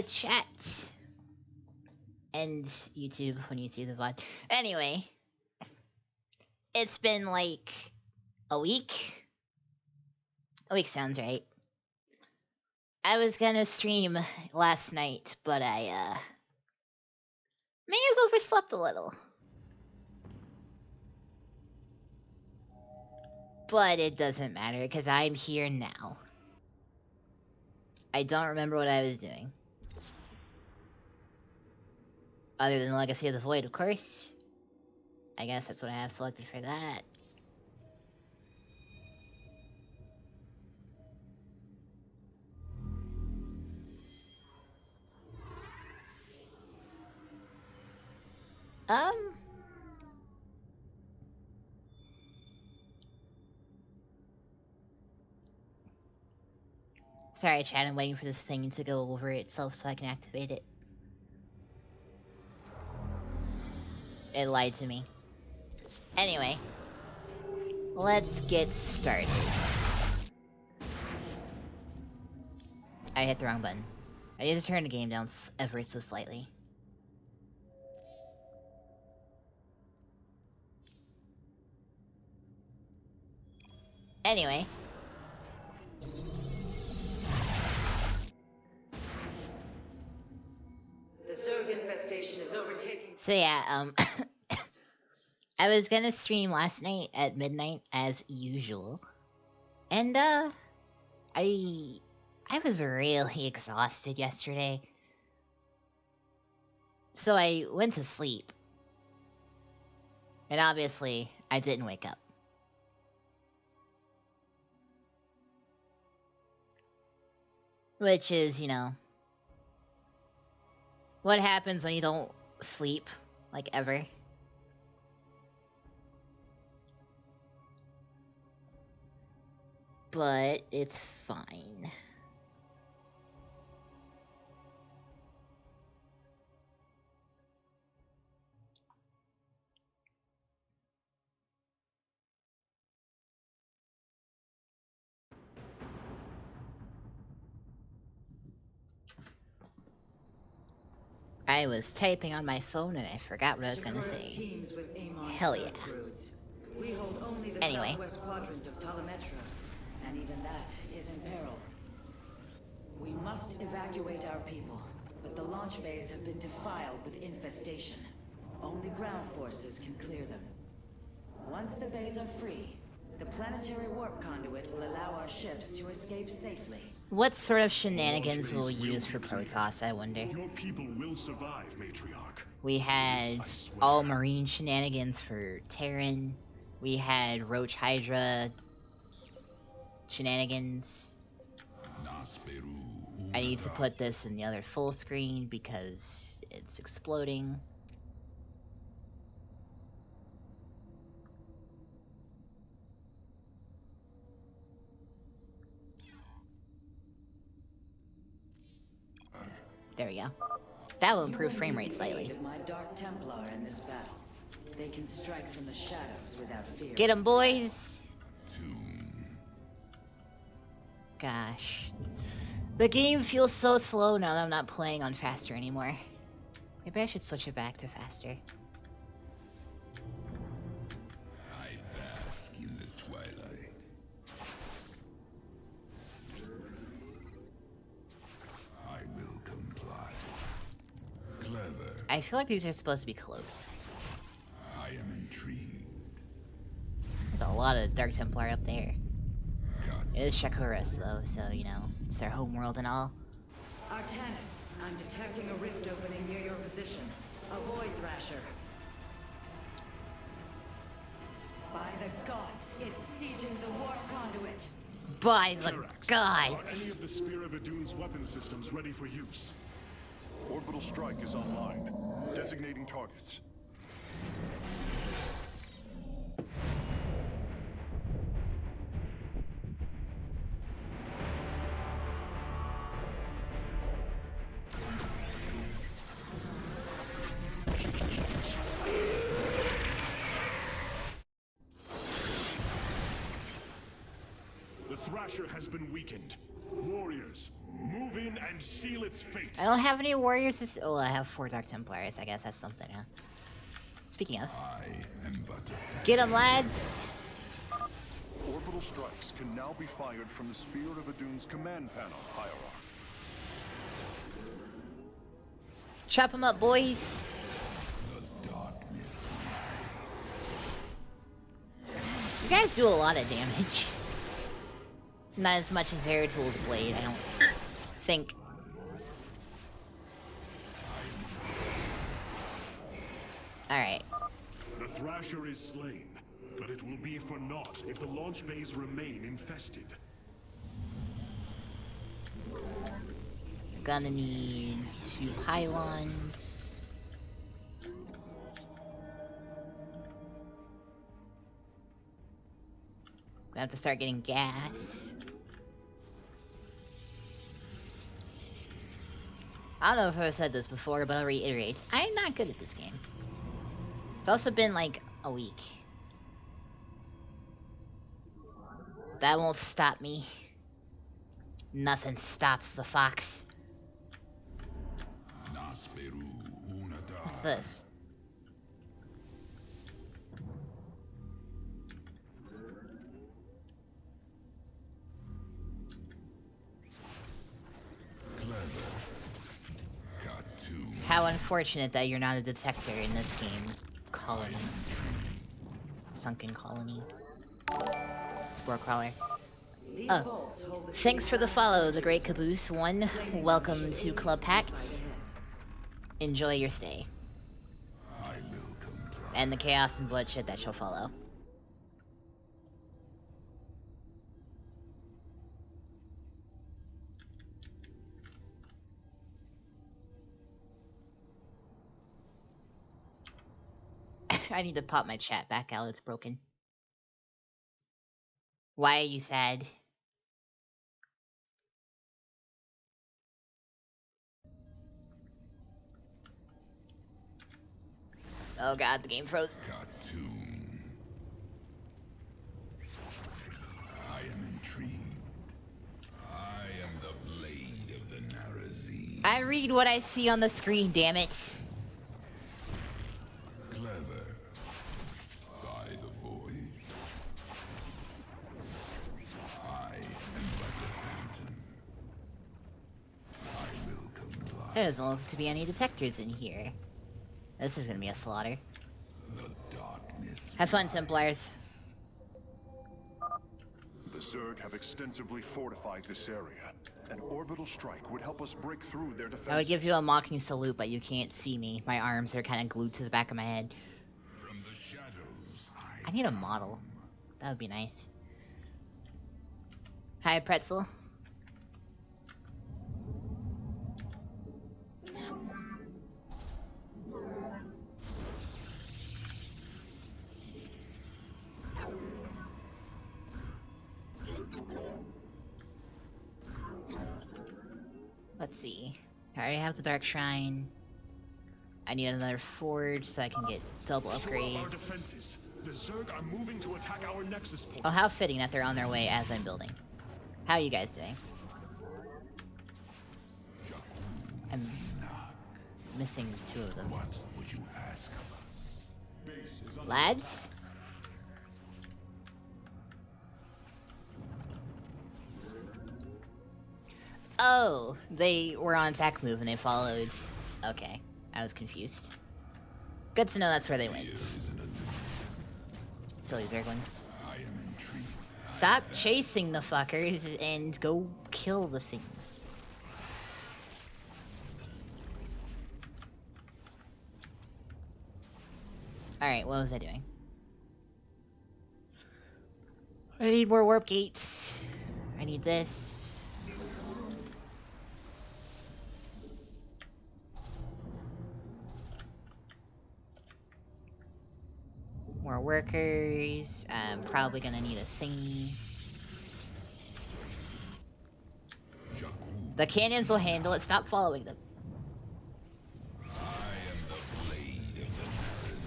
chat. And YouTube when you see the VOD. Anyway. It's been like a week. A week sounds right. I was gonna stream last night, but I may have overslept a little. But it doesn't matter, because I'm here now. I don't remember what I was doing. Other than Legacy of the Void, of course. I guess that's what I have selected for that. Sorry, chat, I'm waiting for this thing to go over itself so I can activate it. It lied to me. Anyway. Let's get started. I hit the wrong button. I need to turn the game down ever so slightly. Anyway. The Zerg infestation is overtaking. So yeah, I was gonna stream last night at midnight as usual. And I was really exhausted yesterday. So I went to sleep. And obviously, I didn't wake up. Which is, you know, what happens when you don't sleep, like, ever. But it's fine. I was typing on my phone and I forgot what I was gonna say. Hell yeah. We hold only the Anyway. southwest quadrant of Telemetros, and even that is in peril. We must evacuate our people, but the launch bays have been defiled with infestation. Only ground forces can clear them. Once the bays are free, the planetary warp conduit will allow our ships to escape safely. What sort of shenanigans will we use for Protoss, I wonder? Your people will survive, Matriarch. We had all marine shenanigans for Terran. We had Roach Hydra shenanigans. I need to put this in the other full screen because it's exploding. There we go. That will improve frame rate slightly. My Dark Templar in this battle. They can strike from the shadows without fear. Get 'em, boys! Gosh. The game feels so slow now that I'm not playing on faster anymore. Maybe I should switch it back to faster. I bask in the twilight. I will comply. Clever. I feel like these are supposed to be close. I am intrigued. There's a lot of Dark Templar up there. God. It is Shakuras though, so you know, it's their homeworld and all. Artanis, I'm detecting a rift opening near your position. Avoid Thrasher. By the gods, it's sieging the warp conduit. By the Are any gods! of the Spear of Idun's weapon systems ready for use? Orbital strike is online. Designating targets. The Thrasher has been weakened. Warriors, move in and seal its fate. I don't have any warriors. Oh, I have 4 Dark Templars. I guess that's something, huh? Speaking of. I am but a Get 'em, lads! Orbital strikes can now be fired from the Spear of Adun's command panel, Hierarch. Chop 'em up, boys! the darkness. You guys do a lot of damage. Not as much as Zeratul blade, I don't think. Alright. The Thrasher is slain, but it will be for naught if the launch bays remain infested. Gonna need 2 pylons. Gonna have to start getting gas. I don't know if I've said this before, but I'll reiterate. I'm not good at this game. It's also been like a week. That won't stop me. Nothing stops the fox. What's this? How unfortunate that you're not a detector in this game. Colony. Sunken colony. Spore crawler. Oh. Thanks for the follow, the Great Caboose One. Welcome to Club Pact. Enjoy your stay. And the chaos and bloodshed that shall follow. I need to pop my chat back out, it's broken. Why are you sad? Oh god, the game froze. I am intrigued. I am the blade of the Narazine. I read what I see on the screen, damn it. Clever. By the void. I am but a phantom. I will comply. There doesn't look to be any detectors in here. This is gonna be a slaughter. The darkness. Have fun, Templars. The Zerg have extensively fortified this area. An orbital strike would help us break through their defenses. I would give you a mocking salute, but you can't see me. My arms are kind of glued to the back of my head. From the shadows, I need a model. That would be nice. Hi, Pretzel. Let's see. I already have the Dark Shrine. I need another forge so I can get double upgrades. Our defenses. The Zerg are moving to attack our nexus point. Oh, how fitting that they're on their way as I'm building. How are you guys doing? I'm missing 2 of them. What would you ask of us? Lads? Oh, they were on attack move and they followed. Okay, I was confused. Good to know that's where they went. Silly Zerglings. I am intrigued. Stop chasing the fuckers and go kill the things. Alright, what was I doing? I need more warp gates. I need this. More workers. I'm probably gonna need a thingy. The cannons will handle it. Stop following them.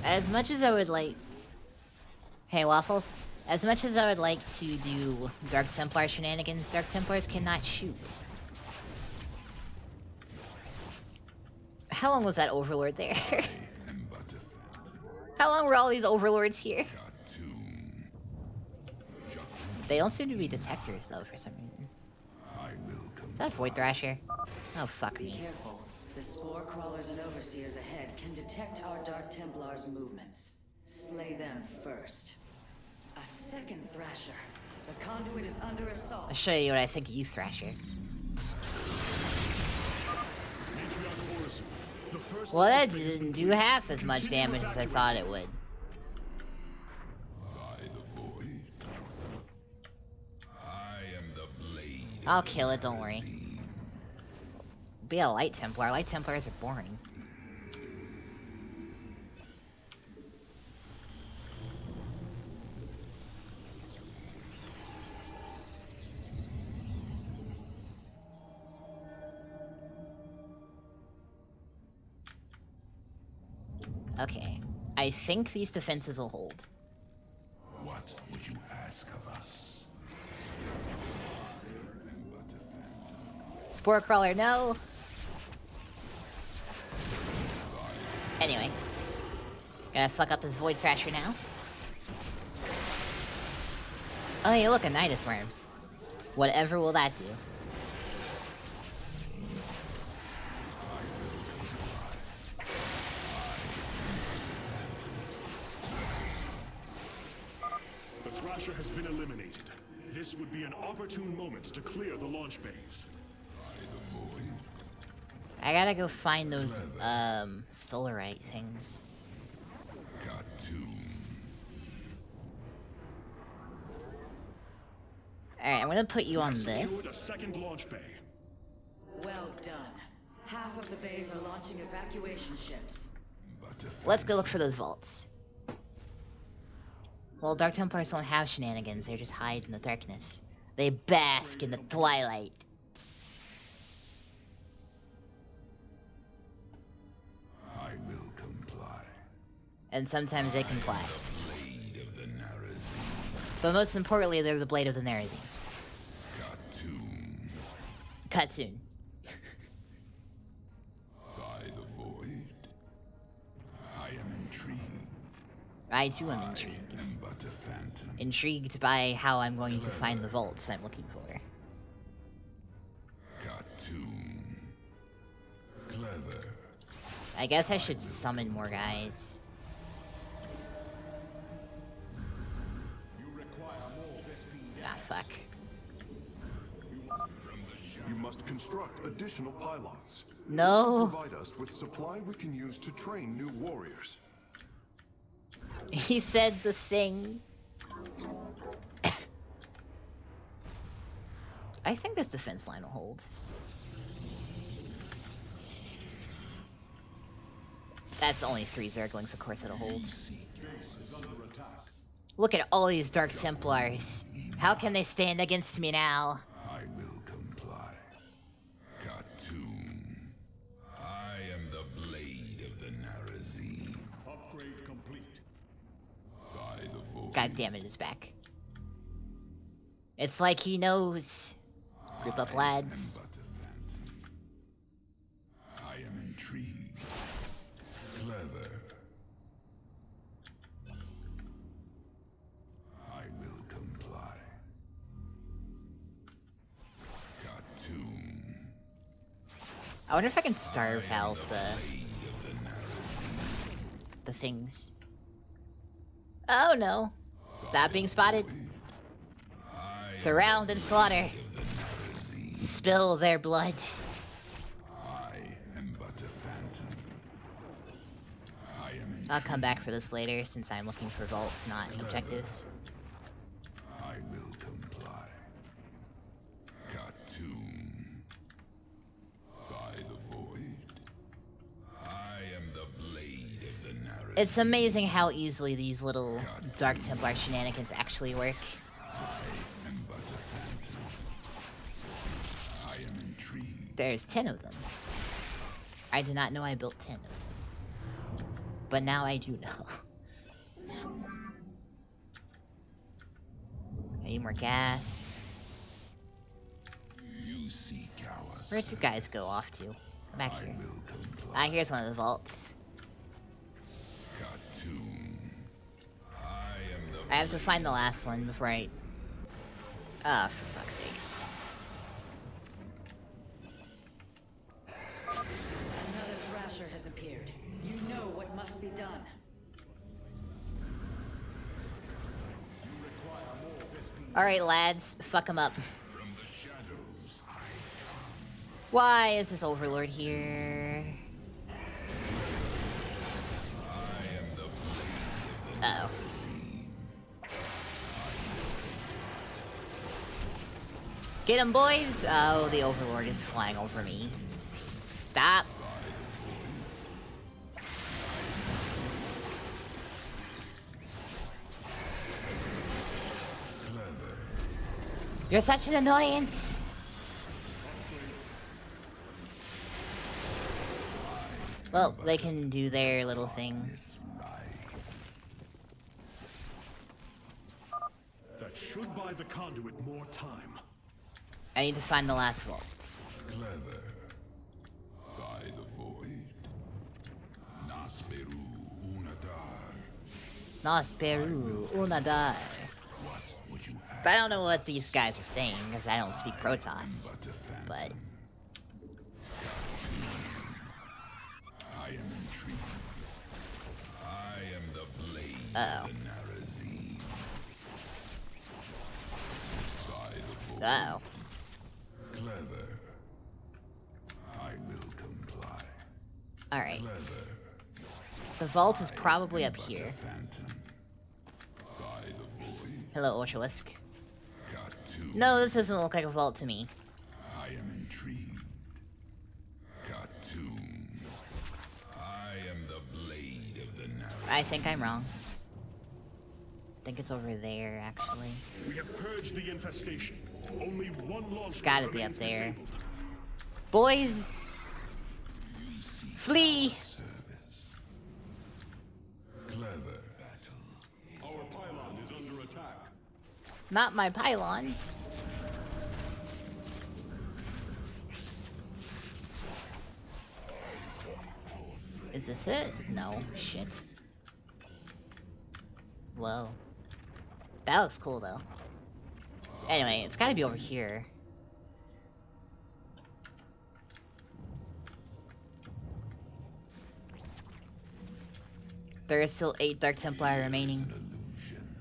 As much as I would like... Hey, Waffles? As much as I would like to do Dark Templar shenanigans, Dark Templars cannot shoot. How long was that Overlord there? am but a phantom. How long were all these Overlords here? Cartoon. They don't seem to be detectors, though, for some reason. I will come. Is that Void Thrasher? Oh, fuck Be me. careful. The spore crawlers and overseers ahead can detect our Dark Templars' movements. Slay them first. A second Thrasher. The conduit is under assault. I'll show you what I think of you, Thrasher. Matriarch Horace, the first Well, that launch phase has didn't been do cleared. half as much Continue damage as I evacuating. thought it would. By the void. I am the blade. I'll kill it, don't worry. Be a Light Templar. Light Templars are boring. Okay. I think these defenses will hold. What would you ask of us? I am but a phantom. Spore Crawler, no! Anyway. Gonna fuck up this Void Thrasher now. Oh, hey, look, a Nidus Worm. Whatever will that do? The Thrasher has been eliminated. This would be an opportune moment to clear the launch bays. I gotta go find those, Solarite things. Cartoon. Alright, I'm gonna put you on Secured a this. second launch bay. Well done. Half of the bays are launching evacuation ships. But a Let's go look for those vaults. Well, Dark Templars don't have shenanigans, they just hide in the darkness. They bask in the twilight. I will comply. And sometimes they comply. Blade of the Narazim. But most importantly, they're the blade of the Narazim. Cartoon. Cutscene. By the void. I am intrigued. I too am I intrigued. am but a phantom. Intrigued by how I'm going to find the vaults I'm looking for. Cartoon. Clever. I guess I should summon more guys. Ah, fuck. You must construct additional pylons. No. Provide us with supply we can use to train new warriors. He said the thing. I think this defense line will hold. That's only 3 Zerglings, of course it'll hold. Look at all these Dark Templars. How can they stand against me now? I will comply. Cartoon. I am the blade of the Narazim. Upgrade complete. By the void. God damn it, it's back. It's like he knows. Group up, lads. But a phantom. I am intrigued. Clever. I will comply. Cartoon. I wonder if I can starve out Blade of the Narazim. the things. Oh no. Stop being spotted. Surround and slaughter. Spill their blood. I am but a phantom. I am I'll come back for this later since I'm looking for vaults, not objectives. I will comply. Cartoon. By the void. I am the blade of the Narazim. It's amazing how easily these little Dark Templar shenanigans actually work. I am but a phantom. I am intrigued. There's 10 of them. I did not know I built 10 of them. But now I do know. need more gas. You seek our Where'd you guys go off to? I'm back I here. will comply. Ah, here's one of the vaults. Khartoum. I am the I have to find the last one before I... Ah, for fuck's sake. Another Thrasher has appeared. You know what must be done. Alright, lads. Fuck him up. from the shadows. Why is this Overlord here? I am the blade. Uh oh. Get him, boys! Oh, the Overlord is flying over me. Stop! Clever. You're such an annoyance! Well, they can do their little thing. This rights. That should buy the conduit more time. I need to find the last vault. Clever. By the void. Nasperu Unadar. Nos Peru, Unadar. What would you have? But I don't know what these guys are saying, because I don't speak Protoss. But a phantom. But, I am intrigued. I am the blade Uh-oh. of the Narazim. By the void. uh-oh. Clever. I will comply. Alright. Clever. The vault is probably up But here. a phantom. By the void. Hello, Ultralisk. Khartoum. No, this doesn't look like a vault to me. I am intrigued. Khartoum. I am the blade of the Narazim. I think I'm wrong. I think it's over there, actually. We have purged the infestation. Only one launch It's gotta pad be up remains there. disabled. Boys! Flee! Service. Clever battle. Our pylon is under attack. Not my pylon. Is this it? No. Shit. Whoa. That looks cool, though. Anyway, it's gotta be over here. There is still 8 Dark Templar remaining. Illusion.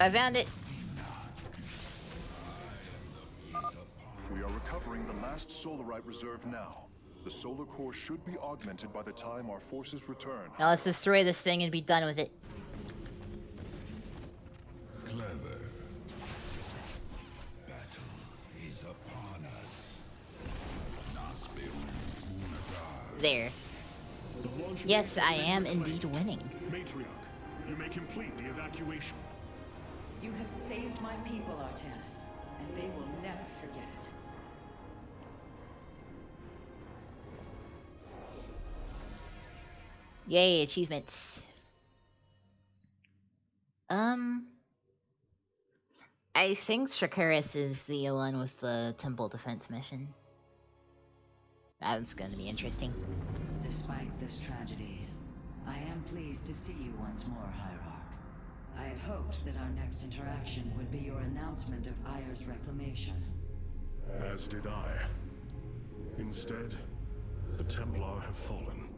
I found it! We are recovering the last Solarite reserve now. The solar core should be augmented by the time our forces return. Now let's destroy this thing and be done with it. Clever. Battle is upon us. Nasperu Unadar. There. The launch Yes, base I has been am reclaimed. indeed winning. Matriarch, you may complete the evacuation. You have saved my people, Artanis, and they will never forget it. Yay, achievements. I think Shakuris is the one with the temple defense mission. That's gonna be interesting. Despite this tragedy, I am pleased to see you once more, Hierarch. I had hoped that our next interaction would be your announcement of Ayer's reclamation. As did I. Instead, the Templar have fallen.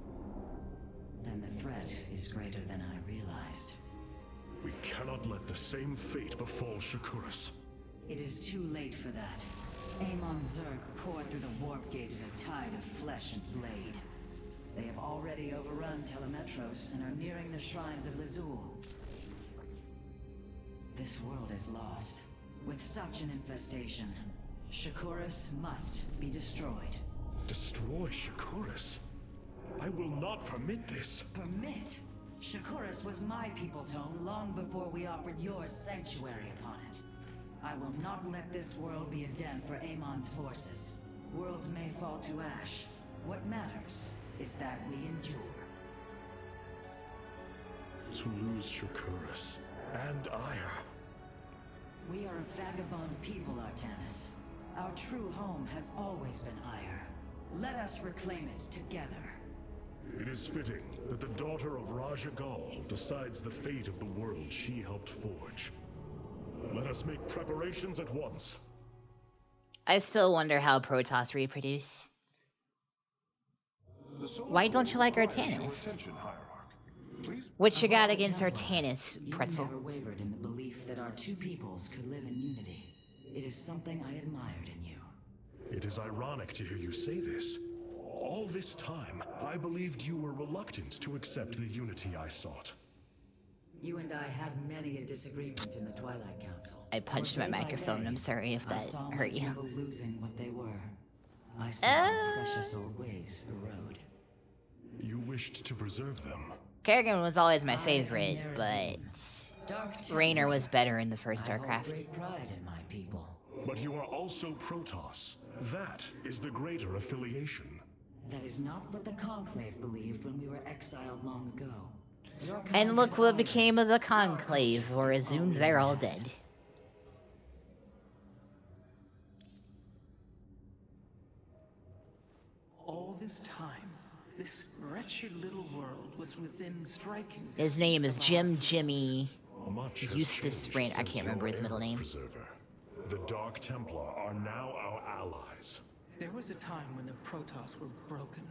Then the threat is greater than I realized. We cannot let the same fate befall Shakuris. It is too late for that. Amon Zerg poured through the warp gate as a tide of flesh and blade. They have already overrun Telemetros and are nearing the shrines of Lazul. This world is lost. With such an infestation, Shakuris must be destroyed. Destroy Shakuris? I will not permit this. Permit? Shakuris was my people's home long before we offered yours sanctuary upon it. I will not let this world be a den for Amon's forces. Worlds may fall to ash. What matters is that we endure. To lose Shakuris and Ire. We are a vagabond people, Artanis. Our true home has always been Ire. Let us reclaim it together. It is fitting that the daughter of Raja Gal decides the fate of the world she helped forge. Let us make preparations at once. I still wonder how Protoss reproduce. Why don't you like Artanis? What you got against Artanis, Pretzel? You never wavered in the belief that our two peoples could live in unity. It is something I admired in you. It is ironic to hear you say this. All this time, I believed you were reluctant to accept the unity I sought. You and I had many a disagreement in the Twilight Council. I punched For my day by microphone. day, I'm sorry if I that saw my hurt you. people losing what they were. I saw their precious old ways erode. You wished to preserve them. Kerrigan was always my I am favorite, Nerazim, but Dark Raynor was Templar. better in the first I hold Starcraft. great pride in my people. But you are also Protoss. That is the greater affiliation. That is not what the Conclave believed when we were exiled long ago. Your And kind look had what Ire. became of the Our Conclave, culture or is all assumed we they're ever all had. dead. All this time, this wretched little world was within striking His name is distance of Jim our Jimmy Much has Eustace changed Rand. I since can't remember your his middle Aerith name. Preserver. The Dark Templar are now our allies. There was a time when the Protoss were broken.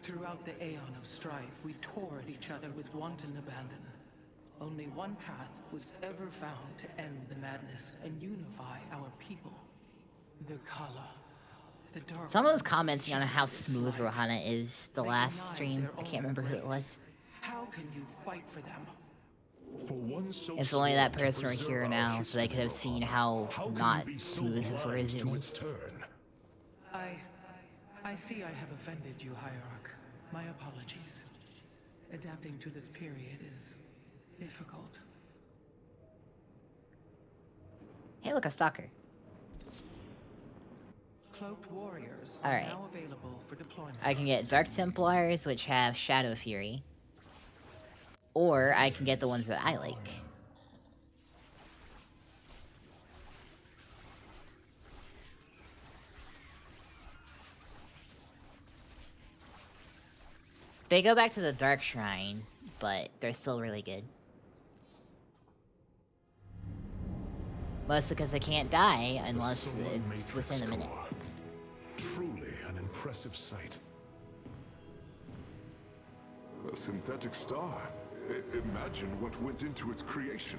Throughout the Aeon of strife, we tore at each other with wanton abandon. Only one path was ever found to end the madness and unify our people. The Kala. The Dark Someone was Ones commenting on how rejected its smooth light. Rohana is the They last denied stream. their I can't own remember who it race. was. How can you fight for them? For one so If only that sworn to person were preserve here our now, so they history, could have seen Rohana, how can you not be so smooth of a blind resume to is. its turn? I see I have offended you, Hierarch. My apologies. Adapting to this period is difficult. Hey, look, a stalker. Cloaked warriors are Alright. now available for deployment. I can get Dark Templars, which have Shadow Fury. Or I can get the ones that I like. They go back to the Dark Shrine, but they're still really good. Mostly because they can't die unless The Solar it's within a minute. Core. Truly an impressive sight. A synthetic star. Imagine what went into its creation.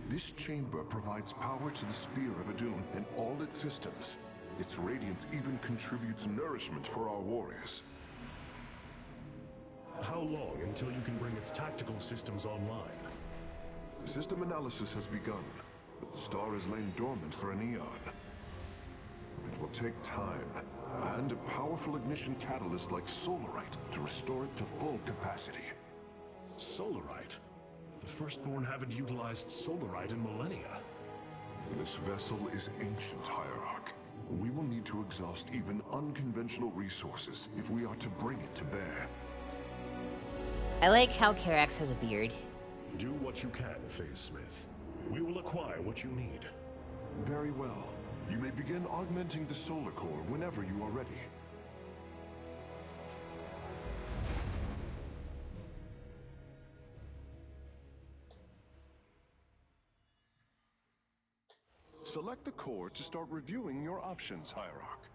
This chamber provides power to the Spear of Adun and all its systems. Its radiance even contributes nourishment for our warriors. How long until you can bring its tactical systems online? System analysis has begun, but the star has lain dormant for an eon. It will take time, and a powerful ignition catalyst like Solarite to restore it to full capacity. Solarite? The Firstborn haven't utilized Solarite in millennia. This vessel is ancient, Hierarch. We will need to exhaust even unconventional resources if we are to bring it to bear. I like how Karax has a beard. Do what you can, Phase Smith. We will acquire what you need. Very well. You may begin augmenting the solar core whenever you are ready. Select the core to start reviewing your options, Hierarch.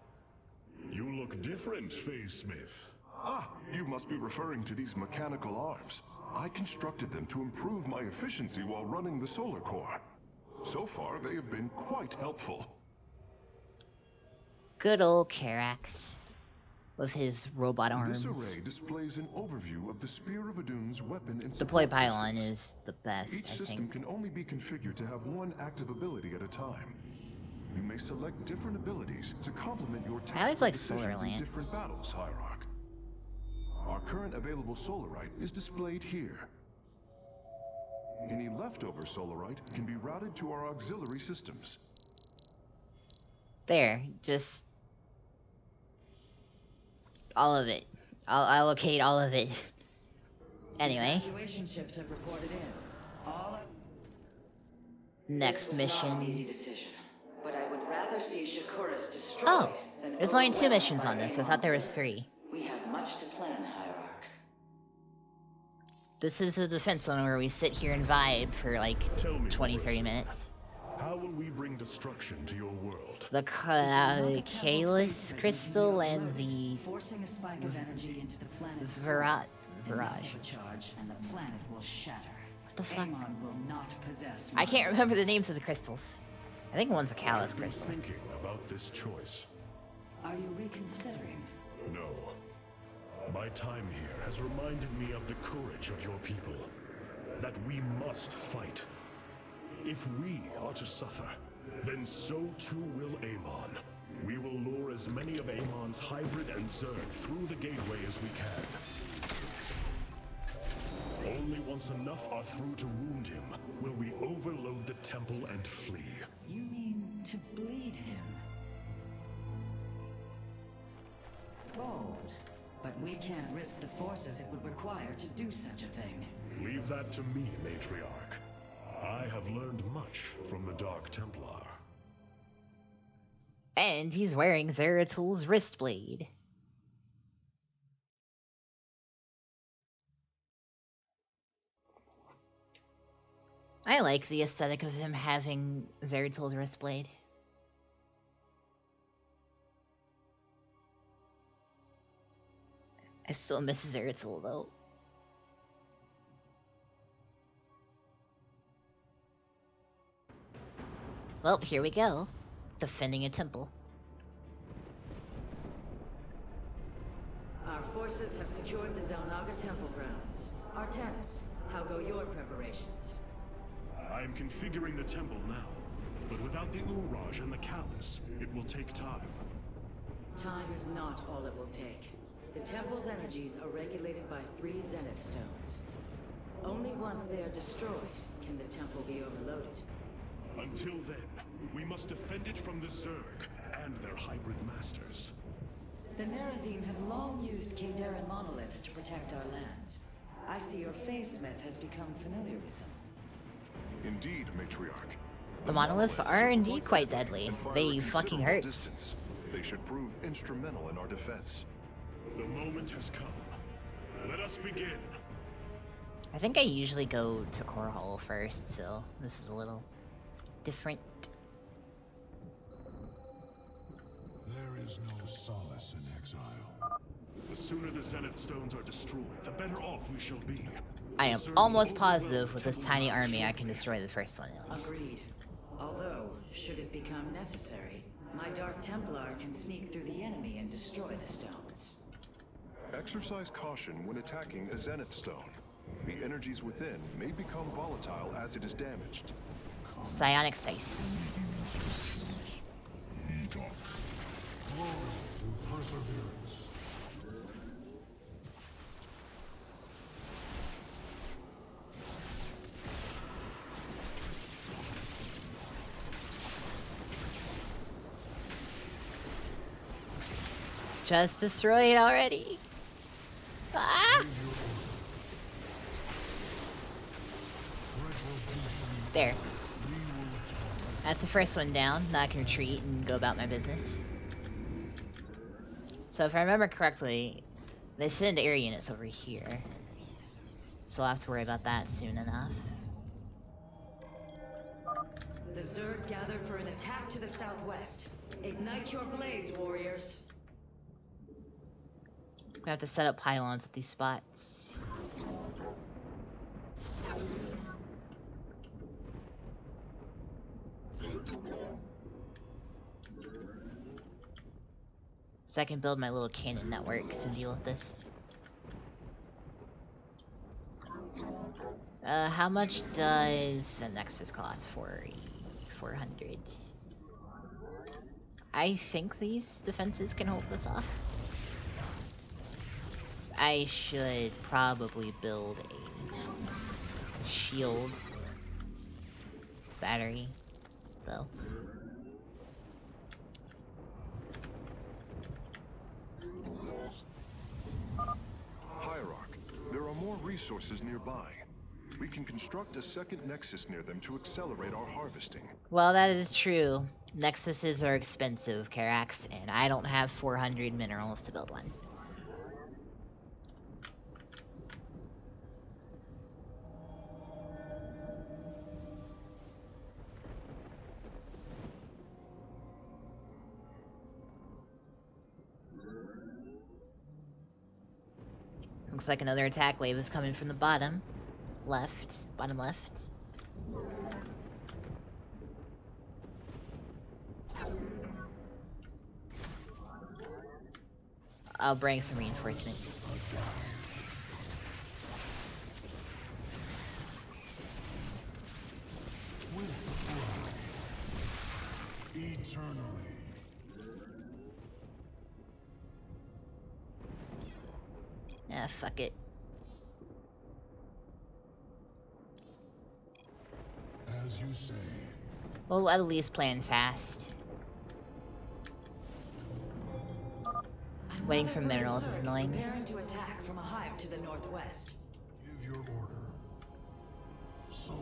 You look different, Phase Smith. Ah, you must be referring to these mechanical arms. I constructed them to improve my efficiency while running the solar core. So far, they have been quite helpful. Good old Karax. With his robot This arms. array displays an overview of the Spear of Adun's weapon and Deploy support Pylon systems. is the best, Each I system think. can only be configured to have one active ability at a time. You may select different abilities to complement your I always tactical like Solar decisions in Lance. different battles, Hierarch. Our current available Solarite is displayed here. Any leftover Solarite can be routed to our auxiliary systems. There, just... all of it. I'll allocate all of it. The Anyway. evacuation ships have reported in. All... Next This was not an easy mission. decision, but I would rather see Shakuras destroyed Oh, than there's only 2 overwhelmed missions by on this. I thought Amon's there was Zerg. 3. We have much to plan, Hierarch. This is a defense one where we sit here and vibe for like Tell me, 20, 30 Forrester, minutes. how will we bring destruction to your world? The Kalis crystal and the Forcing a spike of energy into the planet's Virage. enough of a charge, and the planet will shatter. What the fuck? Amon will not possess. I can't remember the names of the crystals. I think one's a Kalis I've been crystal. thinking about this choice. Are you reconsidering? No. My time here has reminded me of the courage of your people. That we must fight. If we are to suffer, then so too will Amon. We will lure as many of Amon's hybrid and Zerg through the gateway as we can. Only once enough are through to wound him will we overload the temple and flee. You mean to bleed him? Bold. But we can't risk the forces it would require to do such a thing. Leave that to me, Matriarch. I have learned much from the Dark Templar. And he's wearing Zeratul's wristblade. I like the aesthetic of him having Zeratul's wristblade. I still miss Zeratul though. Well, here we go. Defending a temple. Our forces have secured the Zelnaga temple grounds. Artemis, how go your preparations? I am configuring the temple now, but without the Uraj and the Callus, it will take time. Time is not all it will take. The temple's energies are regulated by 3 Zenith stones. Only once they are destroyed can the temple be overloaded. Until then, we must defend it from the Zerg and their hybrid masters. The Nerazim have long used Kadaran monoliths to protect our lands. I see your Phase Smith has become familiar with them. Indeed, Matriarch. The monoliths are indeed quite deadly. And fire They a fucking considerable hurt. distance. They should prove instrumental in our defense. The moment has come. Let us begin. I think I usually go to Core Hall first, so this is a little different. There is no solace in exile. The sooner the Zenith stones are destroyed, the better off we shall be. I am The Zerg almost will overwhelm positive with this Temple tiny grounds army I can shortly. destroy the first one at least. Agreed. Although, should it become necessary, my Dark Templar can sneak through the enemy and destroy the stones. Exercise caution when attacking a Zenith stone. The energies within may become volatile as it is damaged. Psionic scythes. Eat up. Glory through perseverance. Just destroyed already. Ah! There. That's the first one down. Now I can retreat and go about my business. So if I remember correctly, they send air units over here. So I'll have to worry about that soon enough. The Zerg gather for an attack to the southwest. Ignite your blades, warriors. We have to set up pylons at these spots. So I can build my little cannon networks and deal with this. How much does a Nexus cost? 400. I think these defenses can hold this off. I should probably build a shield battery, though. Hierarch, there are more resources nearby. We can construct a second nexus near them to accelerate our harvesting. Well, that is true. Nexuses are expensive, Karax, and I don't have 400 minerals to build one. Looks like another attack wave is coming from the bottom left. Bottom left. I'll bring some reinforcements. Eternally. Ah, fuck it. As you say. We'll at least plan fast. Waiting for minerals is annoying. Preparing to attack from a hive to the northwest. Give your order. So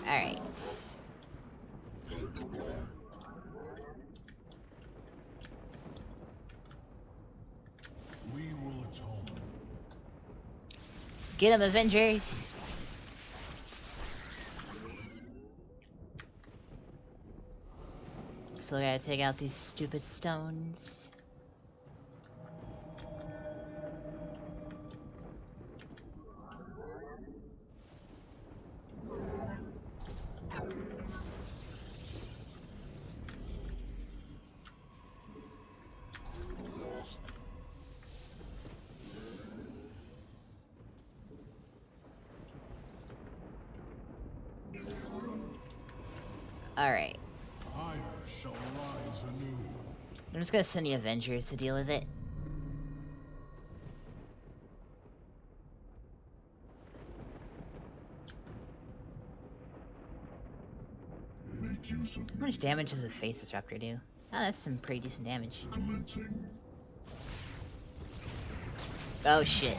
Alright. we will atone. Get him, Avengers! Still gotta take out these stupid stones. Alright. Fire shall rise anew. I'm just gonna send the Avengers to deal with it. Make use of How much damage does a Face Disruptor do? Oh, that's some pretty decent damage. commencing. Oh shit.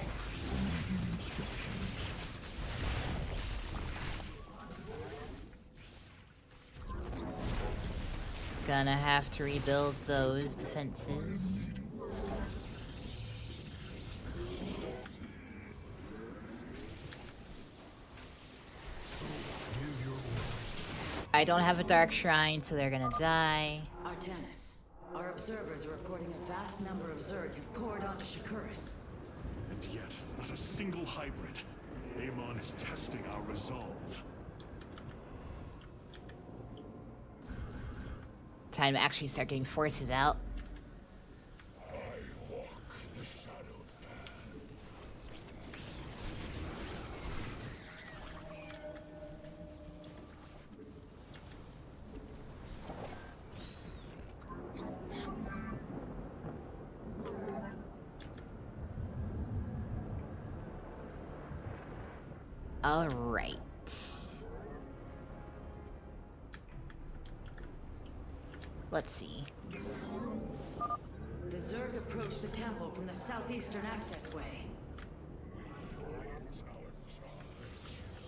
Gonna have to rebuild those defenses. I don't have a Dark Shrine, so they're gonna die. Artanis, our observers are reporting a vast number of Zerg have poured onto Shakuris. And yet, not a single hybrid. Amon is testing our resolve. Time to actually start getting forces out. I walk the shadowed path. Alright. Let's see. The Zerg approach the temple from the southeastern accessway.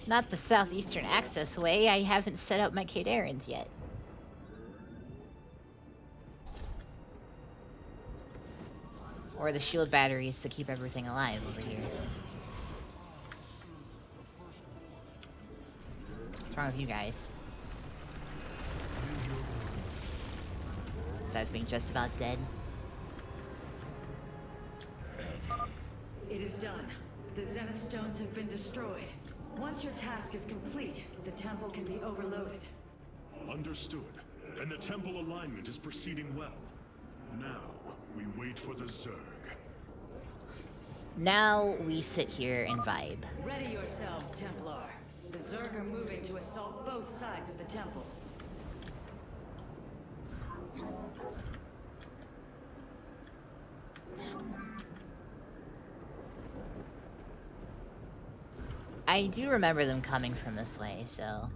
Not the southeastern accessway. I haven't set up my Kadarans yet. Or the shield batteries to keep everything alive over here. What's wrong with you guys? Besides being just about dead. It is done. The Zenith Stones have been destroyed. Once your task is complete, the temple can be overloaded. Understood. And the temple alignment is proceeding well. Now, we wait for the Zerg. Now we sit here and vibe. Ready yourselves, Templar. The Zerg are moving to assault both sides of the temple. I do remember them coming from this way, so...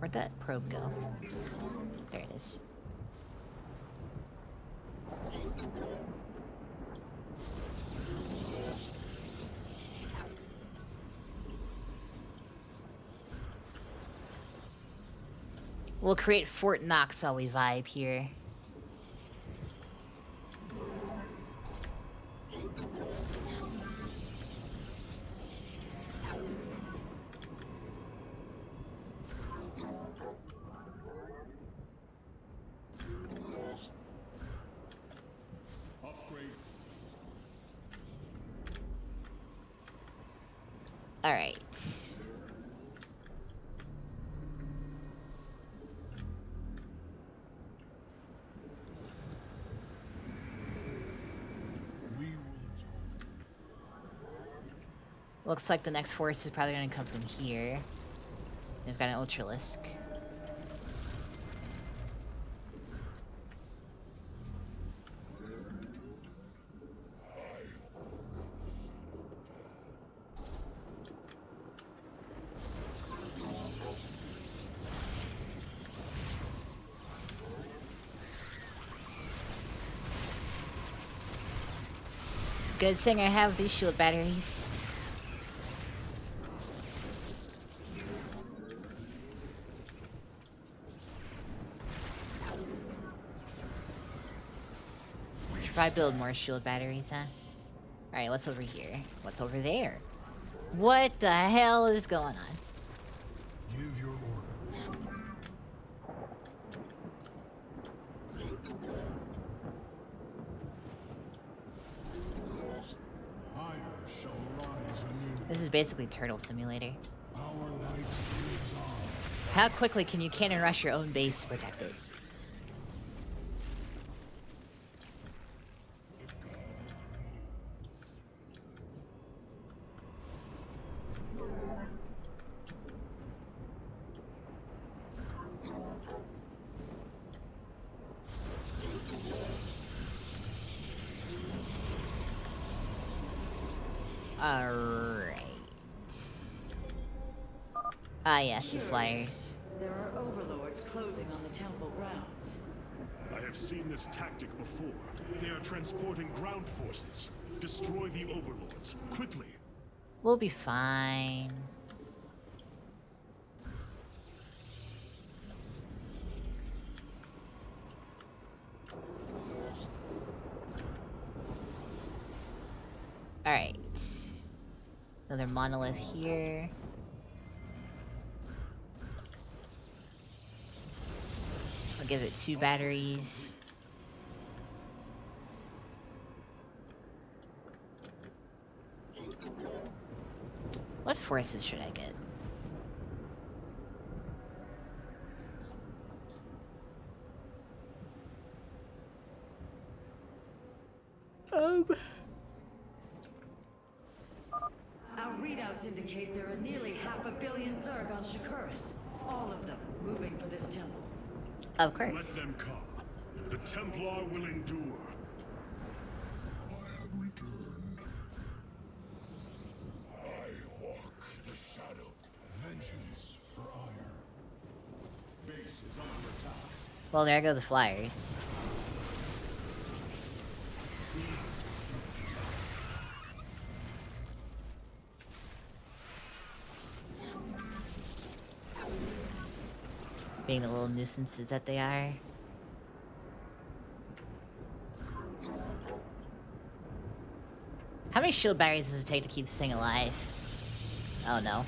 Where'd that probe go? There it is. We'll create Fort Knox while we vibe here. Alright. Looks like the next force is probably going to come from here. They've got an Ultralisk. Good thing I have these shield batteries. Should probably build more shield batteries, huh? Alright, what's over here? What's over there? What the hell is going on? Give your order. Fire shall rise anew. This is basically Turtle Simulator. Our light lives on. How quickly can you cannon rush your own base to protect it? Alright. Ah yes, the flyers. There are overlords closing on the temple grounds. I have seen this tactic before. They are transporting ground forces. Destroy the overlords, quickly. We'll be fine. Alright. Another monolith here. I'll give it 2 batteries. What forces should I get? Our readouts indicate there are nearly 500 million Zerg on Shakuras. All of them moving for this temple. Of Let course. them come. The Templar will endure. I have returned. I walk the shadow. Vengeance for ire. Base is under attack. Well, there go the flyers. Being the little nuisances that they are. How many shield batteries does it take to keep this thing alive? Oh no.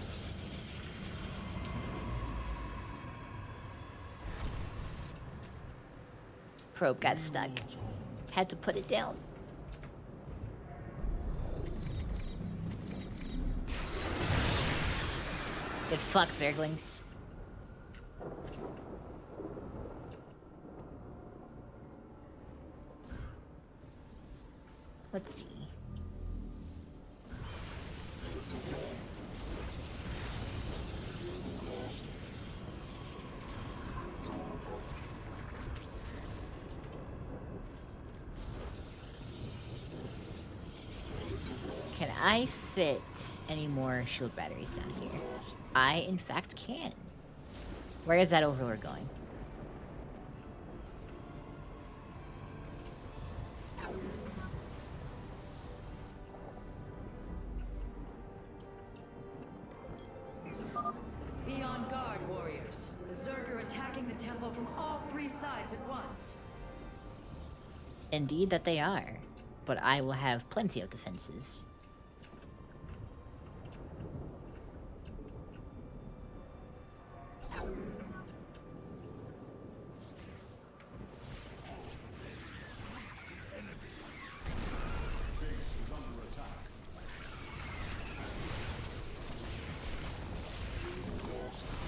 Probe got stuck. Had to put it down. Good fuck, Zerglings. Let's see. Can I fit any more shield batteries down here? I, in fact, can. Where is that overlord going? Be on guard, warriors. The Zerg are attacking the temple from all three sides at once. Indeed that they are. But I will have plenty of defenses.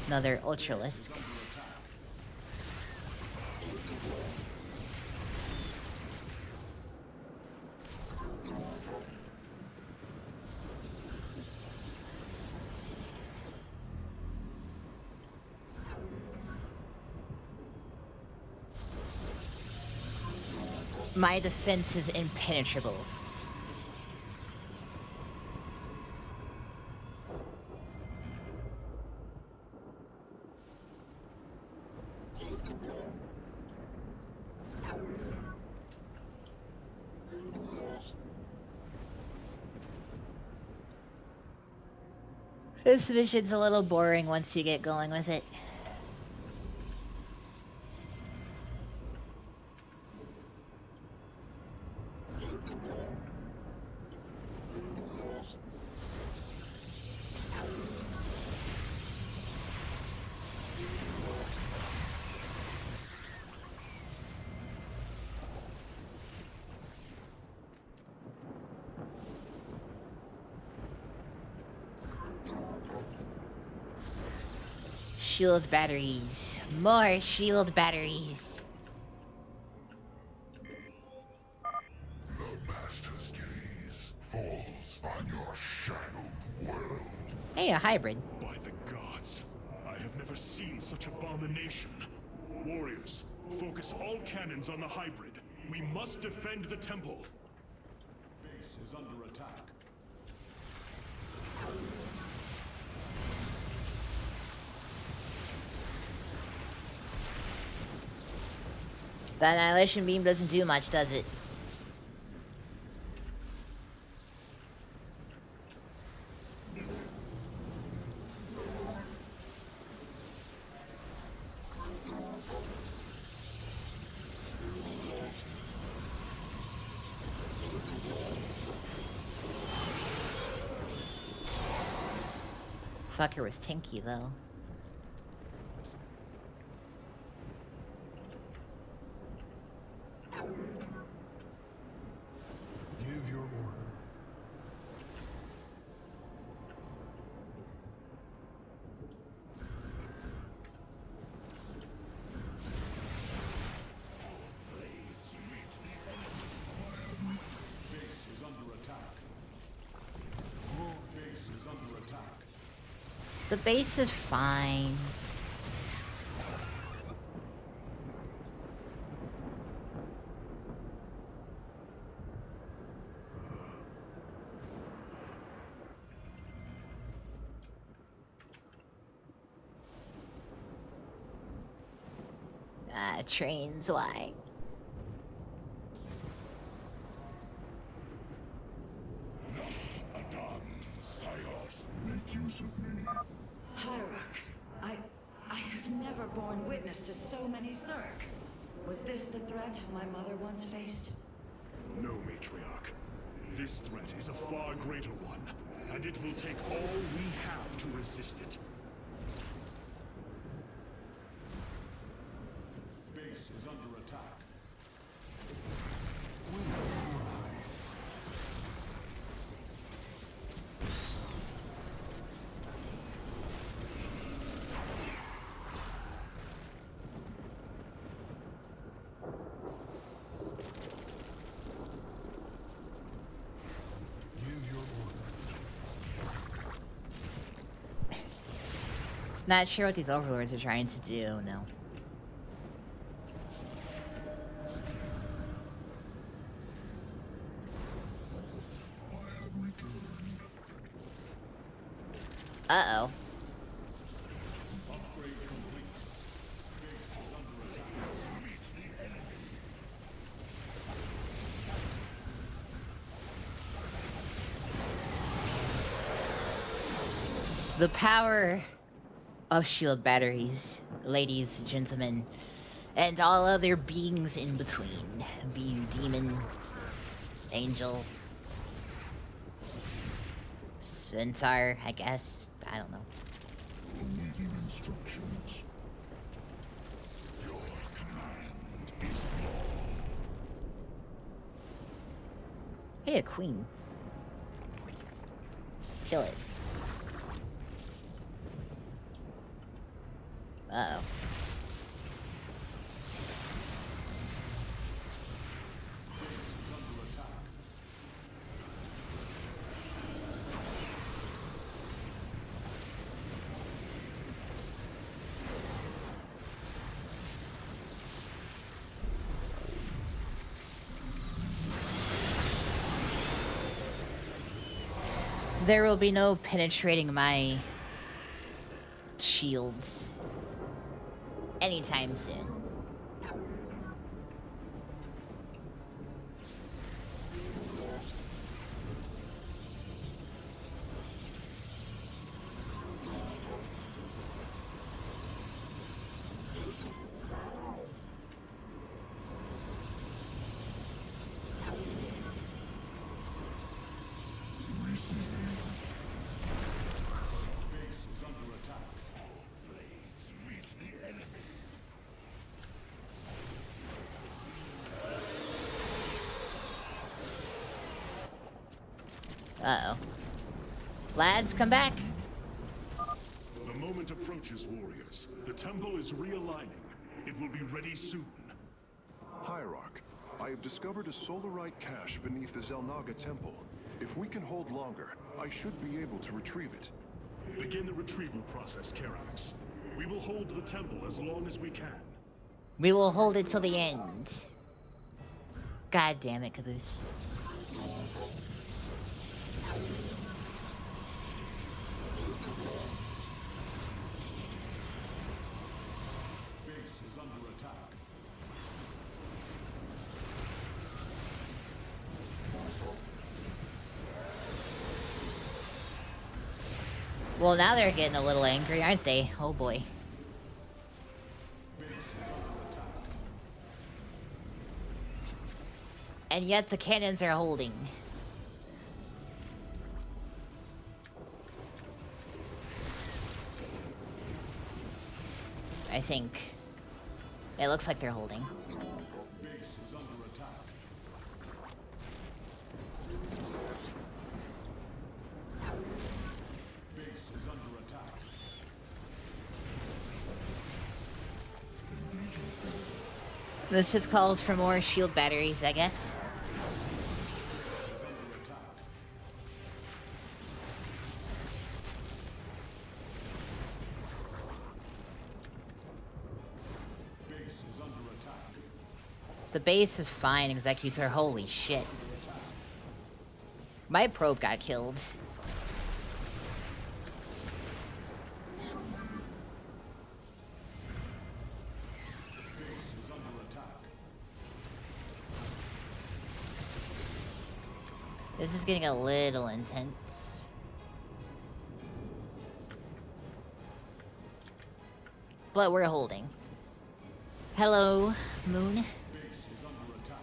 Another Ultralisk. My defense is impenetrable. This mission's a little boring once you get going with it. Shield batteries. More shield batteries. The Master's gaze falls on your shadowed world. Hey, a hybrid. By the gods, I have never seen such abomination. Warriors, focus all cannons on the hybrid. We must defend the temple. Base is under attack. That annihilation beam doesn't do much, does it? Fucker was tanky though. Give your order. Base is under attack. Base is under attack. The base is fine. Trains, why? Adam, Sire, make use of me. Hierarch, I have never borne witness to so many Zerg. Was this the threat my mother once faced? No, Matriarch. This threat is a far greater one, and it will take all we have to resist it. Base is under attack. Give your order. Not sure what these overlords are trying to do, no. Uh-oh. Upgrade complete. The power of shield batteries, ladies, gentlemen, and all other beings in between. Be you demon, angel, centaur, I guess. I don't know. Awaiting instructions. Your command is law. Hey, a queen. Kill it. Uh-oh. There will be no penetrating my shields anytime soon. Uh-oh. Lads, come back. The moment approaches, warriors. The temple is realigning. It will be ready soon. Hierarch, I have discovered a solarite cache beneath the Zelnaga temple. If we can hold longer, I should be able to retrieve it. Begin the retrieval process, Karax. We will hold the temple as long as we can. We will hold it till the end. God damn it, Caboose. Base is under attack. Well, now they're getting a little angry, aren't they? Oh boy. And yet the cannons are holding. I think. It looks like they're holding. Base is under attack. Base is under attack. This just calls for more shield batteries, I guess. Is under attack. Base is under attack. The base is fine, Executor. Holy shit. My probe got killed. Base is under attack. This is getting a little intense. But we're holding. Hello, Moon. Base is under attack.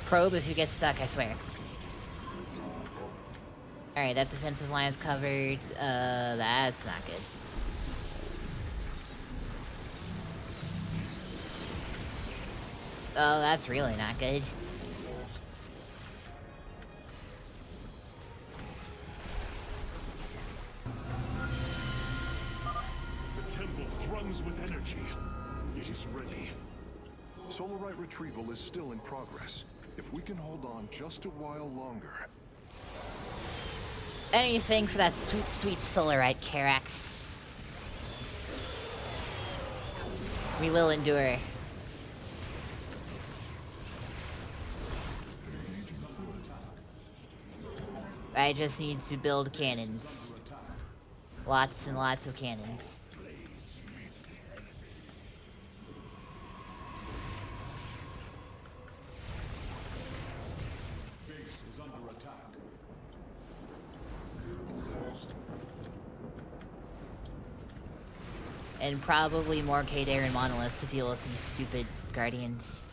Probe if you get stuck, I swear. Alright, that defensive line is covered. That's not good. Oh, that's really not good. The temple thruns with energy. It is ready. Solarite retrieval is still in progress. If we can hold on just a while longer. Anything for that sweet, sweet Solarite, Karax. We will endure. I just need to build cannons. Lots and lots of cannons. And probably more Kadair and Monoliths to deal with these stupid Guardians.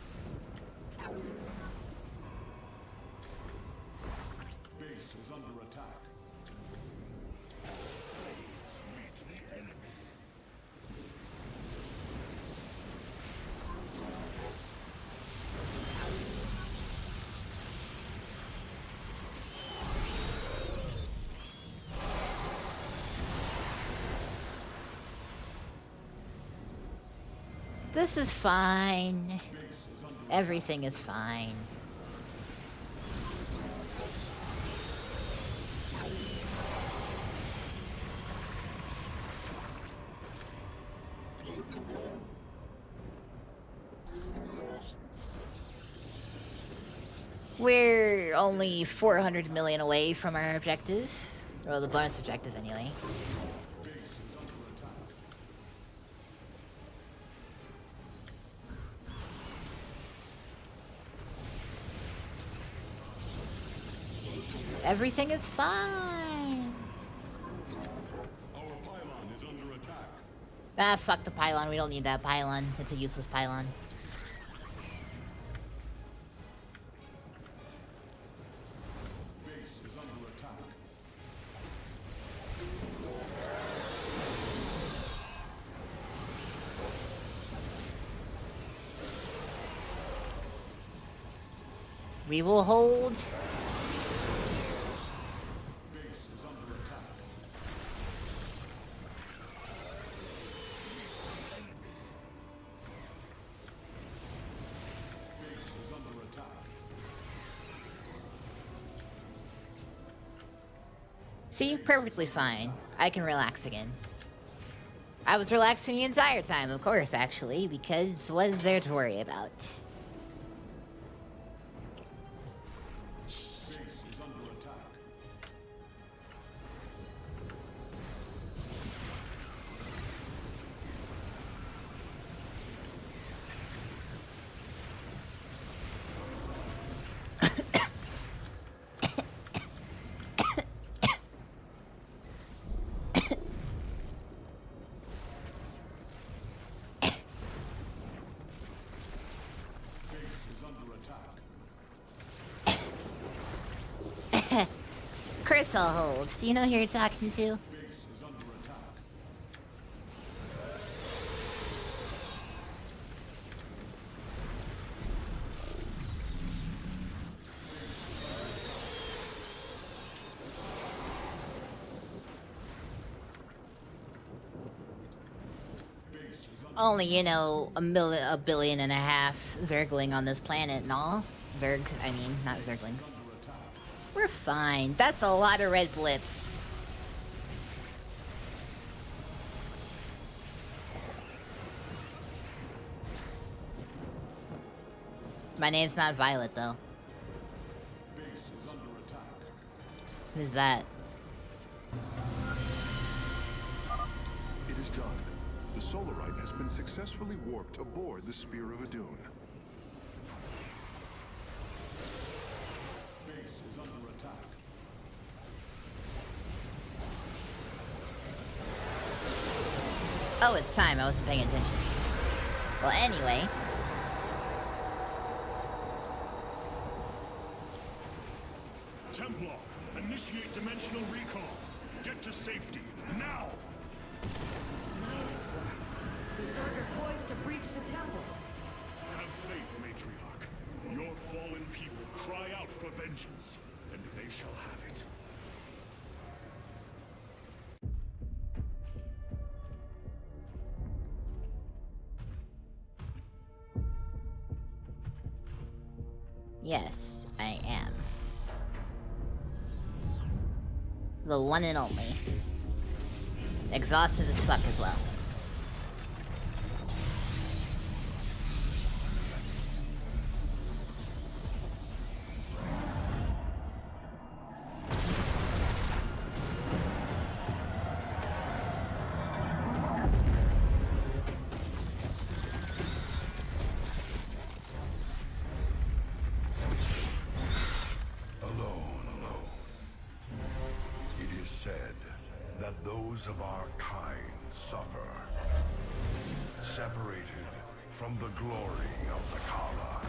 Base is under attack. This is fine. Everything is fine. We're only 400 million away from our objective. Or the bonus objective, anyway. Everything is fine. Our pylon is under attack. Ah, fuck the pylon. We don't need that pylon. It's a useless pylon. Base is under attack. We will hold. Base is under attack. Base is under attack. See? Perfectly fine. I can relax again. I was relaxing the entire time, of course, actually, because what is there to worry about? Base is under attack. Base is under attack. Chris, I'll hold. Do you know who you're talking to? Base is under attack. Base is under Only, you know, a billion and a half Zergling on this planet and all. I mean, not Zerglings. attack. We're fine. That's a lot of red blips. My name's not Violet, though. Base is under attack. Who's that? It is done. The Solarite has been successfully warped aboard the Spear of Adun. Base is under attack. Oh, it's time. I wasn't paying attention. Well, anyway. Templar, initiate dimensional recall. Get to safety, now! Nice works. The Zerg are poised to breach the temple. Have faith, Matriarch. Your fallen people cry out for vengeance, and they shall have it. Yes, I am. The one and only. Exhausted as fuck as well. Alone. It is said that those of our kind suffer, separated from the glory of the Kala.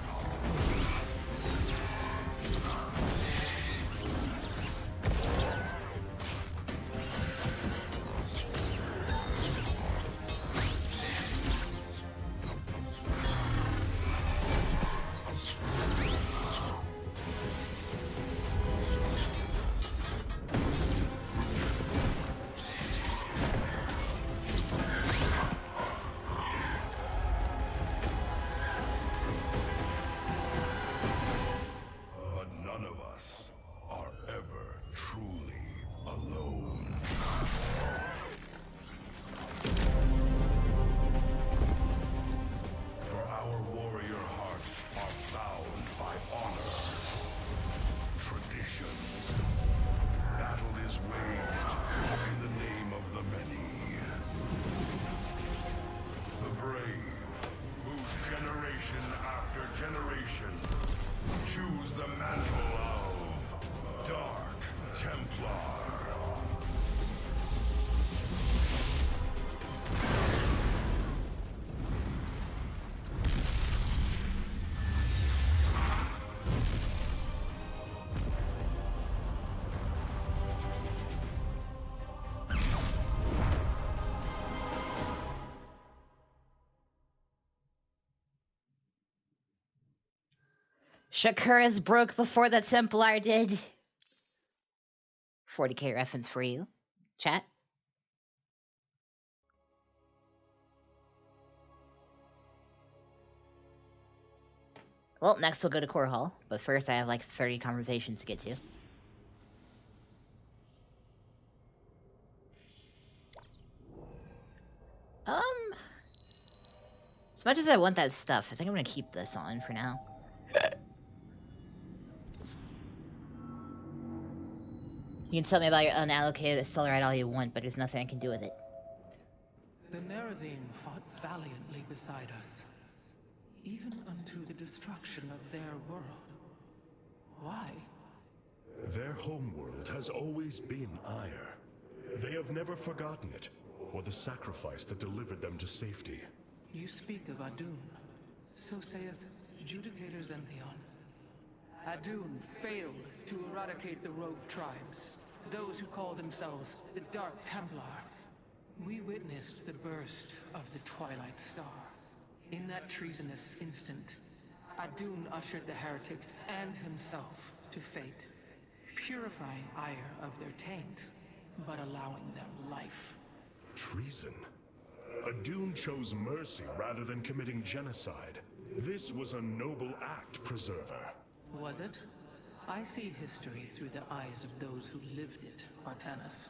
Choose the mantle of Dark Templar. Shakura's broke before the Templar did. 40k reference for you. Chat. Well, next we'll go to Core Hall, but first I have like 30 conversations to get to. As much as I want that stuff, I think I'm gonna keep this on for now. You can tell me about your unallocated Solarite all you want, but there's nothing I can do with it. The Nerazine fought valiantly beside us, even unto the destruction of their world. Why? Their homeworld has always been Ire. They have never forgotten it, or the sacrifice that delivered them to safety. You speak of Adun. So saith Judicator Zentheon. Adun failed to eradicate the rogue tribes, those who call themselves the Dark Templar. We witnessed the burst of the Twilight Star. In that treasonous instant, Adun ushered the heretics and himself to fate, purifying Ire of their taint, but allowing them life. Treason? Adun chose mercy rather than committing genocide. This was a noble act, Preserver. Was it? I see history through the eyes of those who lived it, Artanis.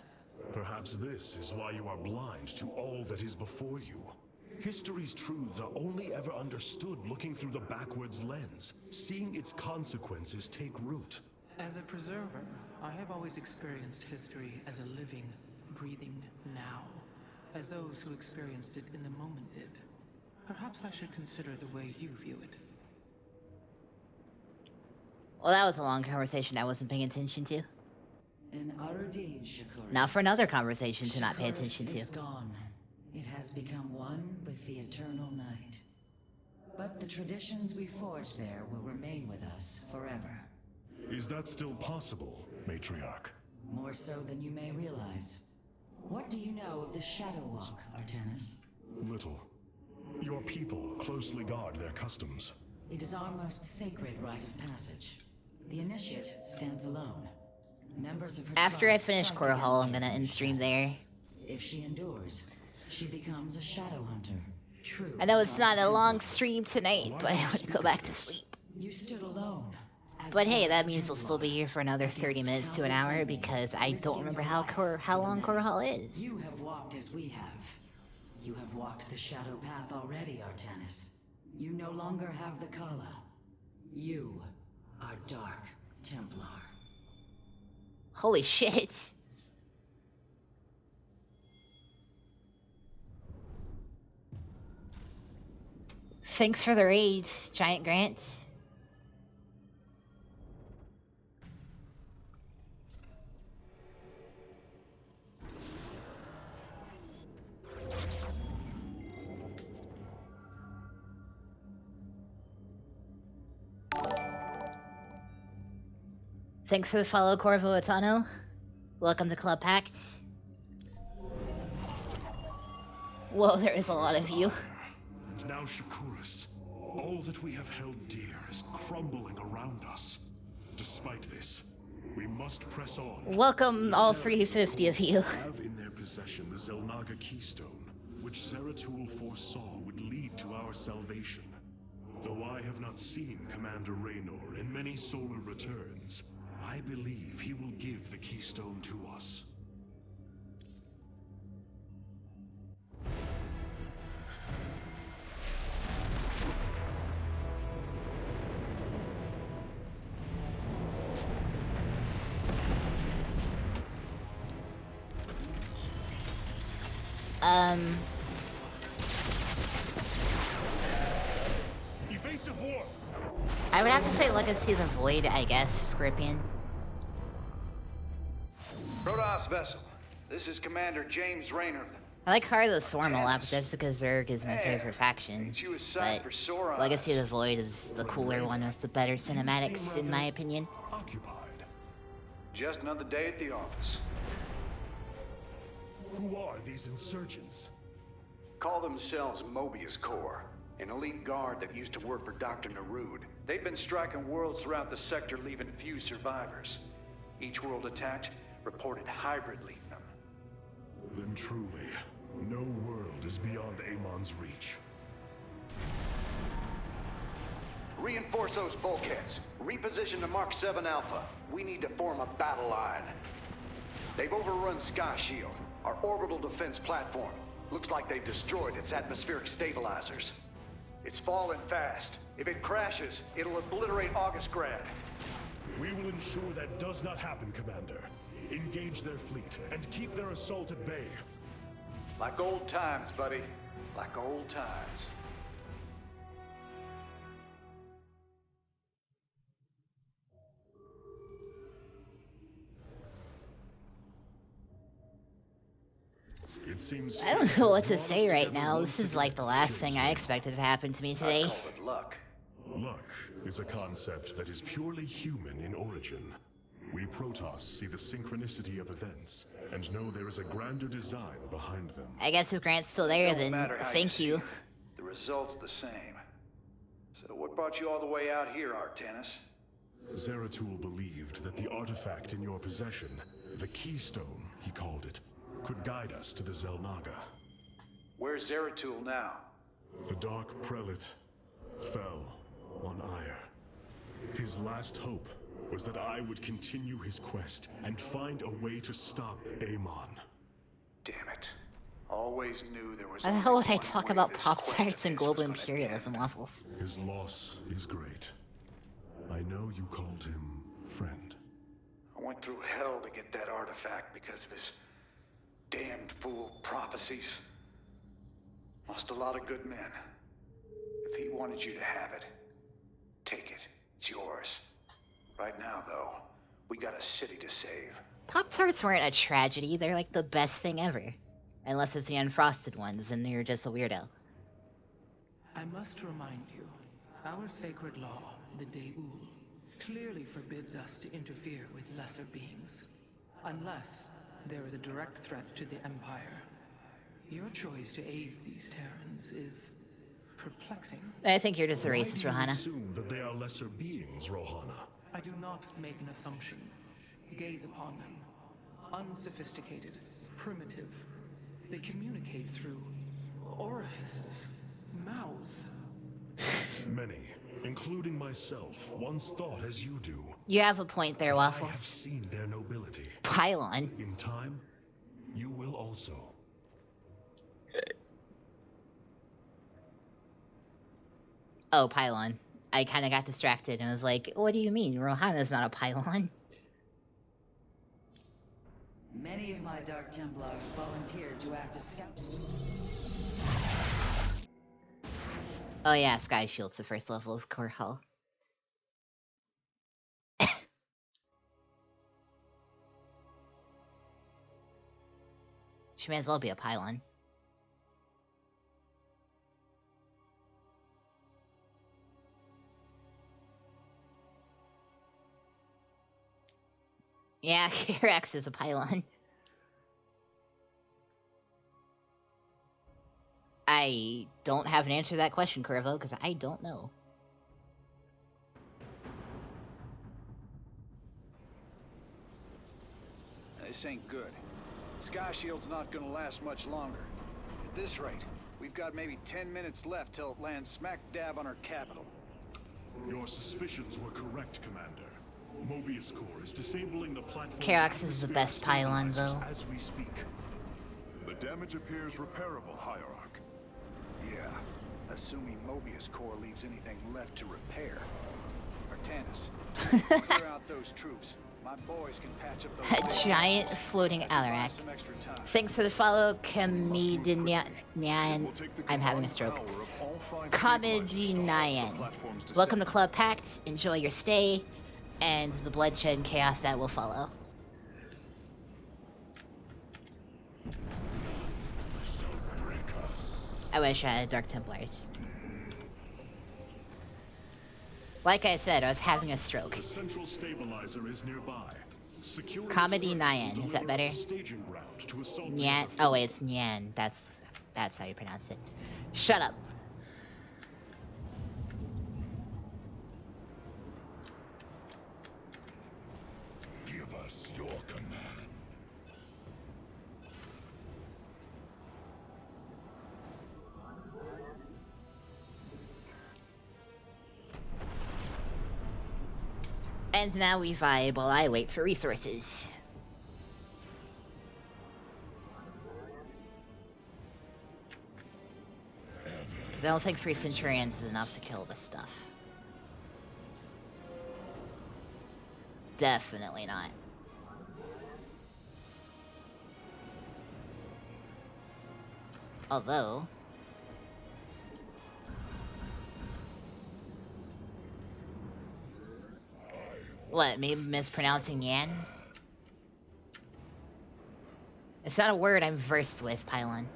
Perhaps this is why you are blind to all that is before you. History's truths are only ever understood looking through the backwards lens, seeing its consequences take root. As a preserver, I have always experienced history as a living, breathing now, as those who experienced it in the moment did. Perhaps I should consider the way you view it. Well, that was a long conversation I wasn't paying attention to. And Arudin Shakuris. Now for another conversation to not pay attention to. Is gone. It has become one with the eternal night. But the traditions we forged there will remain with us forever. Is that still possible, Matriarch? More so than you may realize. What do you know of the Shadow Walk, Artanis? Little. Your people closely guard their customs. It is our most sacred rite of passage. The initiate stands alone. Members of her After I tribe finish strike Core Hall, I'm against gonna her from end the stream shadows. there. If she endures, she becomes a shadow hunter. True. I know it's Dark not a long Templar. stream tonight, but I want to go back to sleep. You stood alone. as But hey, Dark that means we'll still be Templar here for another 30 against minutes to an countless hour enemies, because I don't risking remember your how life how for the long night. Core Hall is. You have walked as we have. You have walked the shadow path already, Artanis. You no longer have the Kala. You are Dark Templar. Holy shit. Thanks for the raid, Giant Grant. Thanks for the follow, Corvo Atano. Welcome to Club Pact. Whoa, there is a lot of you. And now Shakuras. All that we have held dear is crumbling around us. Despite this, we must press on. Welcome, all 350 of you. Have in their possession the Zelnaga Keystone, which Zeratul foresaw would lead to our salvation. Though I have not seen Commander Raynor in many solar returns, I believe he will give the Keystone to us. Evasive war. I would have to say Legacy of the Void, I guess, Scorpion. Protoss vessel. This is Commander James Raynor. I like Heart of the Swarm a lot, but that's because Zerg is my favorite faction. But Legacy of the Void is the cooler one with the better cinematics, in my opinion. Occupied. Just another day at the office. Who are these insurgents? Call themselves Mobius Corps, an elite guard that used to work for Dr. Narud. They've been striking worlds throughout the sector, leaving few survivors. Each world attacked reported hybrid leaving them. Then truly, no world is beyond Amon's reach. Reinforce those bulkheads. Reposition the Mark 7 Alpha. We need to form a battle line. They've overrun Sky Shield, our orbital defense platform. Looks like they've destroyed its atmospheric stabilizers. It's falling fast. If it crashes, it'll obliterate Augustgrad. We will ensure that does not happen, Commander. Engage their fleet and keep their assault at bay. Like old times, buddy. Like old times. It seems I don't know what to say right now. This is like the last thing I expected to happen to me today. I call it luck. Luck is a concept that is purely human in origin. We Protoss see the synchronicity of events and know there is a grander design behind them. I guess if Grant's still there, Don't then matter how thank see you. it, the result's the same. So what brought you all the way out here, Artanis? Zeratul believed that the artifact in your possession, the Keystone, he called it, could guide us to the Zelnaga. Where's Zeratul now? The Dark Prelate fell on Ire. His last hope was that I would continue his quest and find a way to stop Amon. Damn it. Always knew there was Why the only hell would I one talk way about this Pop quest Tarts of and his was global gonna imperialism end. waffles? His loss is great. I know you called him friend. I went through hell to get that artifact because of his damned fool prophecies. Lost a lot of good men. If he wanted you to have it, take it. It's yours. Right now, though, we got a city to save. Pop Tarts weren't a tragedy, they're like the best thing ever. Unless it's the unfrosted ones, and you're just a weirdo. I must remind you, our sacred law, the Deul, clearly forbids us to interfere with lesser beings. Unless there is a direct threat to the Empire. Your choice to aid these Terrans is perplexing. I think you're just a Why racist, do you Rohana. assume that they are lesser beings, Rohana? I do not make an assumption. Gaze upon them. Unsophisticated, primitive. They communicate through orifices, mouths. Many, including myself, once thought as you do. You have a point there, I have Waffles. seen their nobility. Pylon. In time, you will also. Oh, Pylon. I kind of got distracted and was like, what do you mean? Rohana's not a Pylon. Many of my Dark Templars volunteered to act as scouts. Oh yeah, Sky Shield's the first level of Core Hull. She may as well be a Pylon. Yeah, Kirax is a pylon. I don't have an answer to that question, Curvo, because I don't know. This ain't good. Sky Shield's not gonna last much longer. At this rate, we've got maybe 10 minutes left till it lands smack dab on our capital. Your suspicions were correct, Commander. Mobius Core is disabling the platform. Kirax is the best pylon, though. As we speak. The damage appears repairable, Hierarch. Yeah, assuming Mobius Core leaves anything left to repair. Artanis, clear out those troops. My boys can patch up those... A giant floating Alarak. Thanks for the follow, Comedian. I'm having a stroke. Comedian. Welcome to Club Pact. Enjoy your stay and the bloodshed and chaos that will follow. I wish I had Dark Templars. Like I said, I was having a stroke. The central stabilizer is nearby. Comedy Nyan, is that better? Nyan. Oh wait, it's Nyan. That's how you pronounce it. Shut up. Give us your command. And now we vibe while I wait for resources. Because I don't think 3 Centurions is enough to kill this stuff. Definitely not. Although... What, maybe mispronouncing Yan? It's not a word I'm versed with, Pylon.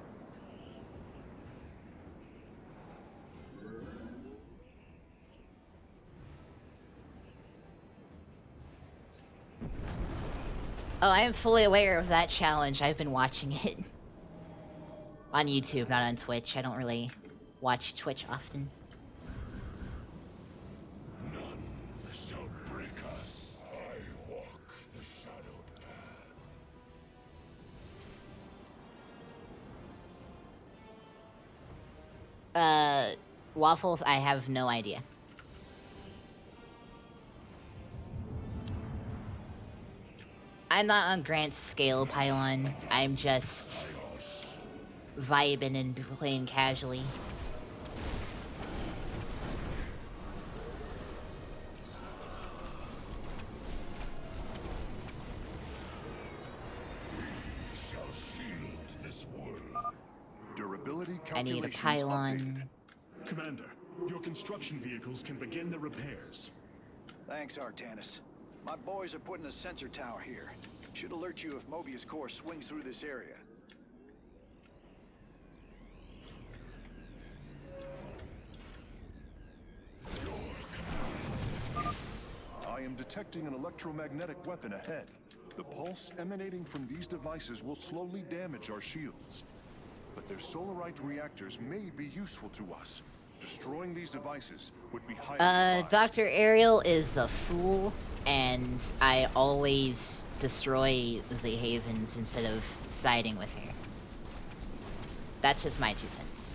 Oh, I am fully aware of that challenge. I've been watching it. On YouTube, not on Twitch. I don't really watch Twitch often. Waffles, I have no idea. I'm not on Grant's scale, Pylon. I'm just vibing and playing casually. I need a pylon. Commander, your construction vehicles can begin the repairs. Thanks, Artanis. My boys are putting a sensor tower here. Should alert you if Mobius Core swings through this area. I am detecting an electromagnetic weapon ahead. The pulse emanating from these devices will slowly damage our shields. But their solarite reactors may be useful to us. Destroying these devices would be highly advised. Dr. Ariel is a fool, and I always destroy the Havens instead of siding with her. That's just my 2 cents.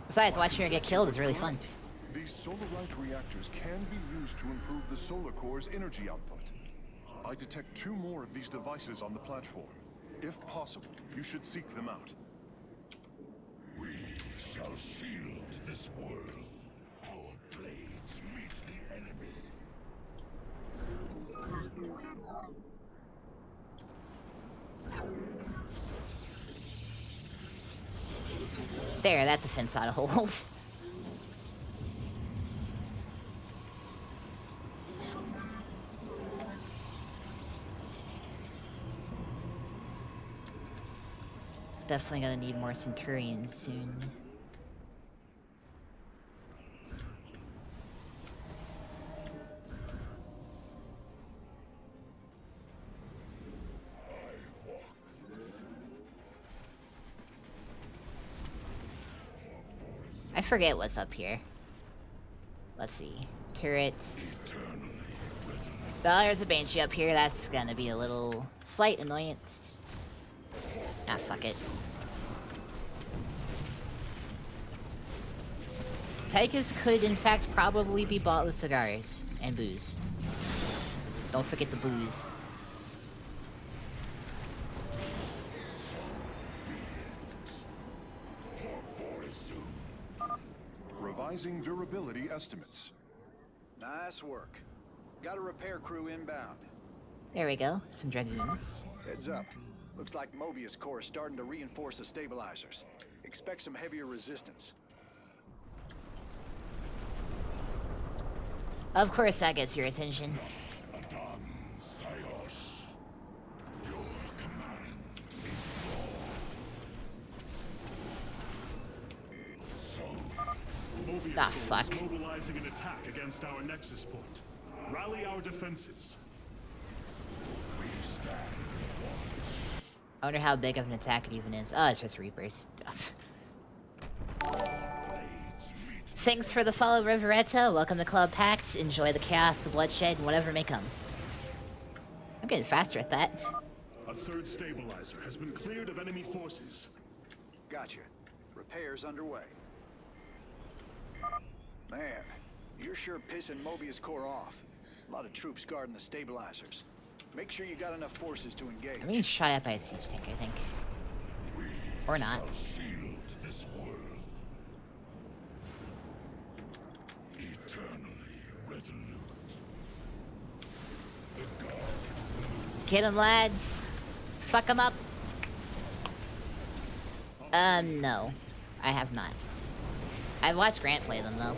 Besides, watching her get killed is really fun. These solarite reactors can be used to improve the solar core's energy output. I detect 2 more of these devices on the platform. If possible, you should seek them out. We shall shield this world. Our blades meet the enemy. There, that defense ought to hold. Definitely gonna need more Centurions soon. forget what's up here. Let's see. Turrets. Oh, there's a Banshee up here. That's gonna be a little slight annoyance. Ah, fuck it. Tychus could, in fact, probably be bought with cigars and booze. Don't forget the booze. Revising durability estimates. Nice work. Got a repair crew inbound. There we go. Some dragoons. Heads up. Looks like Mobius Core is starting to reinforce the stabilizers. Expect some heavier resistance. Of course that gets your attention. Mobius Ah, Core fuck. is mobilizing an attack against our nexus point. Rally our defenses. I wonder how big of an attack it even is. Oh, it's just Reapers. Thanks for the follow, Riveretta. Welcome to Club Pact. Enjoy the chaos, the bloodshed, and whatever may come. I'm getting faster at that. A third stabilizer has been cleared of enemy forces. Gotcha. Repairs underway. Man, you're sure pissing Mobius Core off. A lot of troops guarding the stabilizers. Make sure you got enough forces to engage. I'm being shot at by a siege tank, I think. Or not. Shield this world. Eternally resolute. Get him, lads! Fuck him up! No. I have not. I've watched Grant play them, though.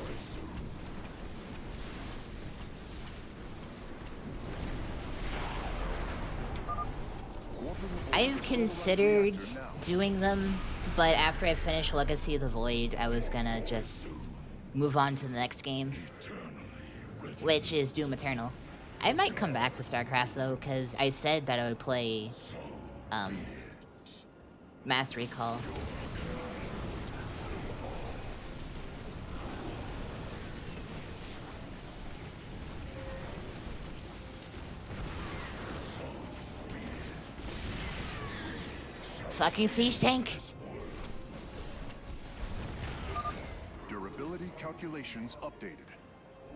I've considered doing them, but after I finished Legacy of the Void, I was gonna just move on to the next game, which is Doom Eternal. I might come back to Starcraft, though, because I said that I would play, Mass Recall. Fucking siege tank! Durability calculations updated.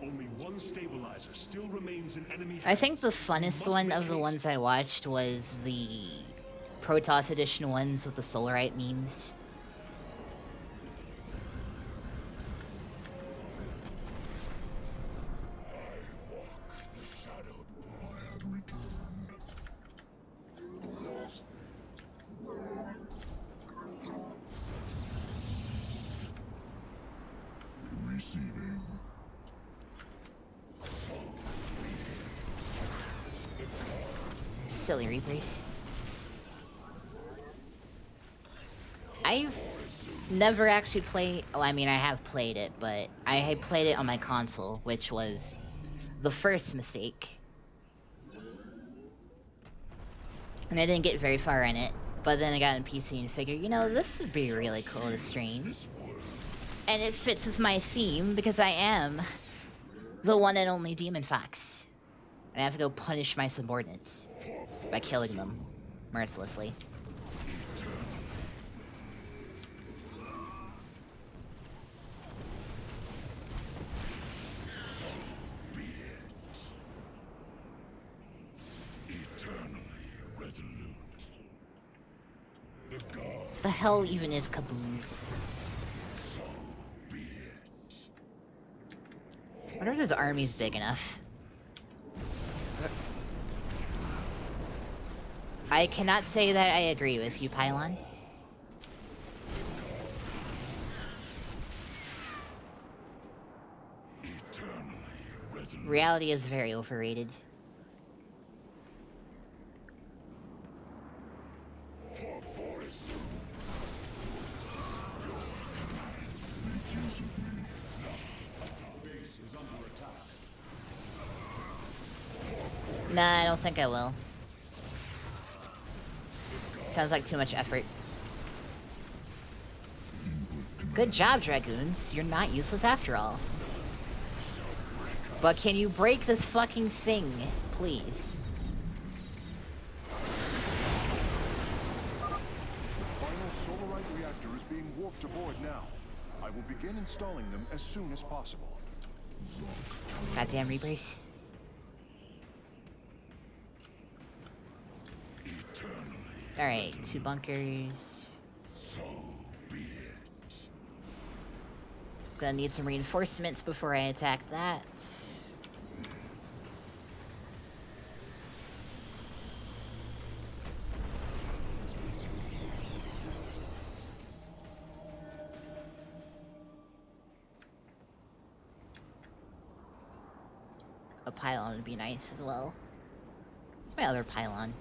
Only one stabilizer still remains in enemy hands. I think the funnest one of the ones I watched was the Protoss Edition ones with the Solarite memes. Receiving. Silly Reapers. I've never actually played... Oh, I mean, I have played it, but I had played it on my console, which was the first mistake. And I didn't get very far in it, but then I got on PC and figured, you know, this would be really cool to stream. And it fits with my theme, because I am the one and only Demon Fox. And I have to go punish my subordinates by killing them mercilessly. The hell even is Caboose? I wonder if his army's big enough. I cannot say that I agree with you, Pylon. Reality is very overrated. Nah, I don't think I will. Sounds like too much effort. Good job, Dragoons. You're not useless after all. But can you break this fucking thing, please? The final Solarite reactor is being warped aboard now. I will begin installing them as soon as possible. Goddamn Reapers. Alright, 2 bunkers. So be it. Gonna need some reinforcements before I attack that. A pylon would be nice as well. It's my other pylon.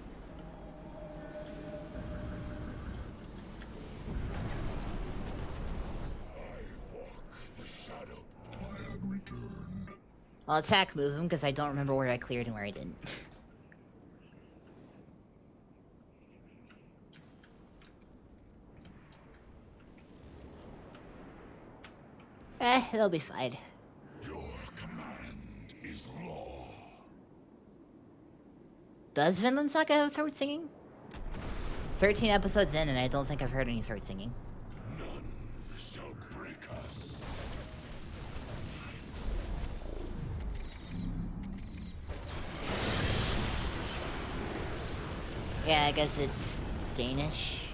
I'll attack move him because I don't remember where I cleared and where I didn't. It'll be fine. Your command is law. Does Vinland Saga have throat singing? 13 episodes in and I don't think I've heard any throat singing. None shall break us. Yeah, I guess it's Danish.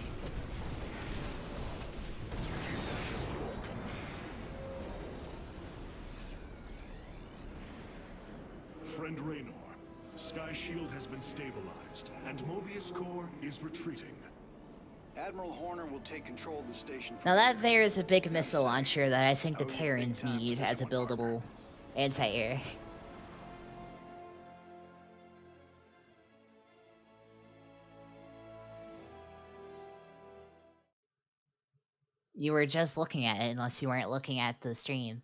Friend Raynor, Sky Shield has been stabilized, and Mobius Core is retreating. Admiral Horner will take control of the station. Now that there is a big missile launcher that I think the Terrans need as a buildable anti-air. You were just looking at it unless you weren't looking at the stream.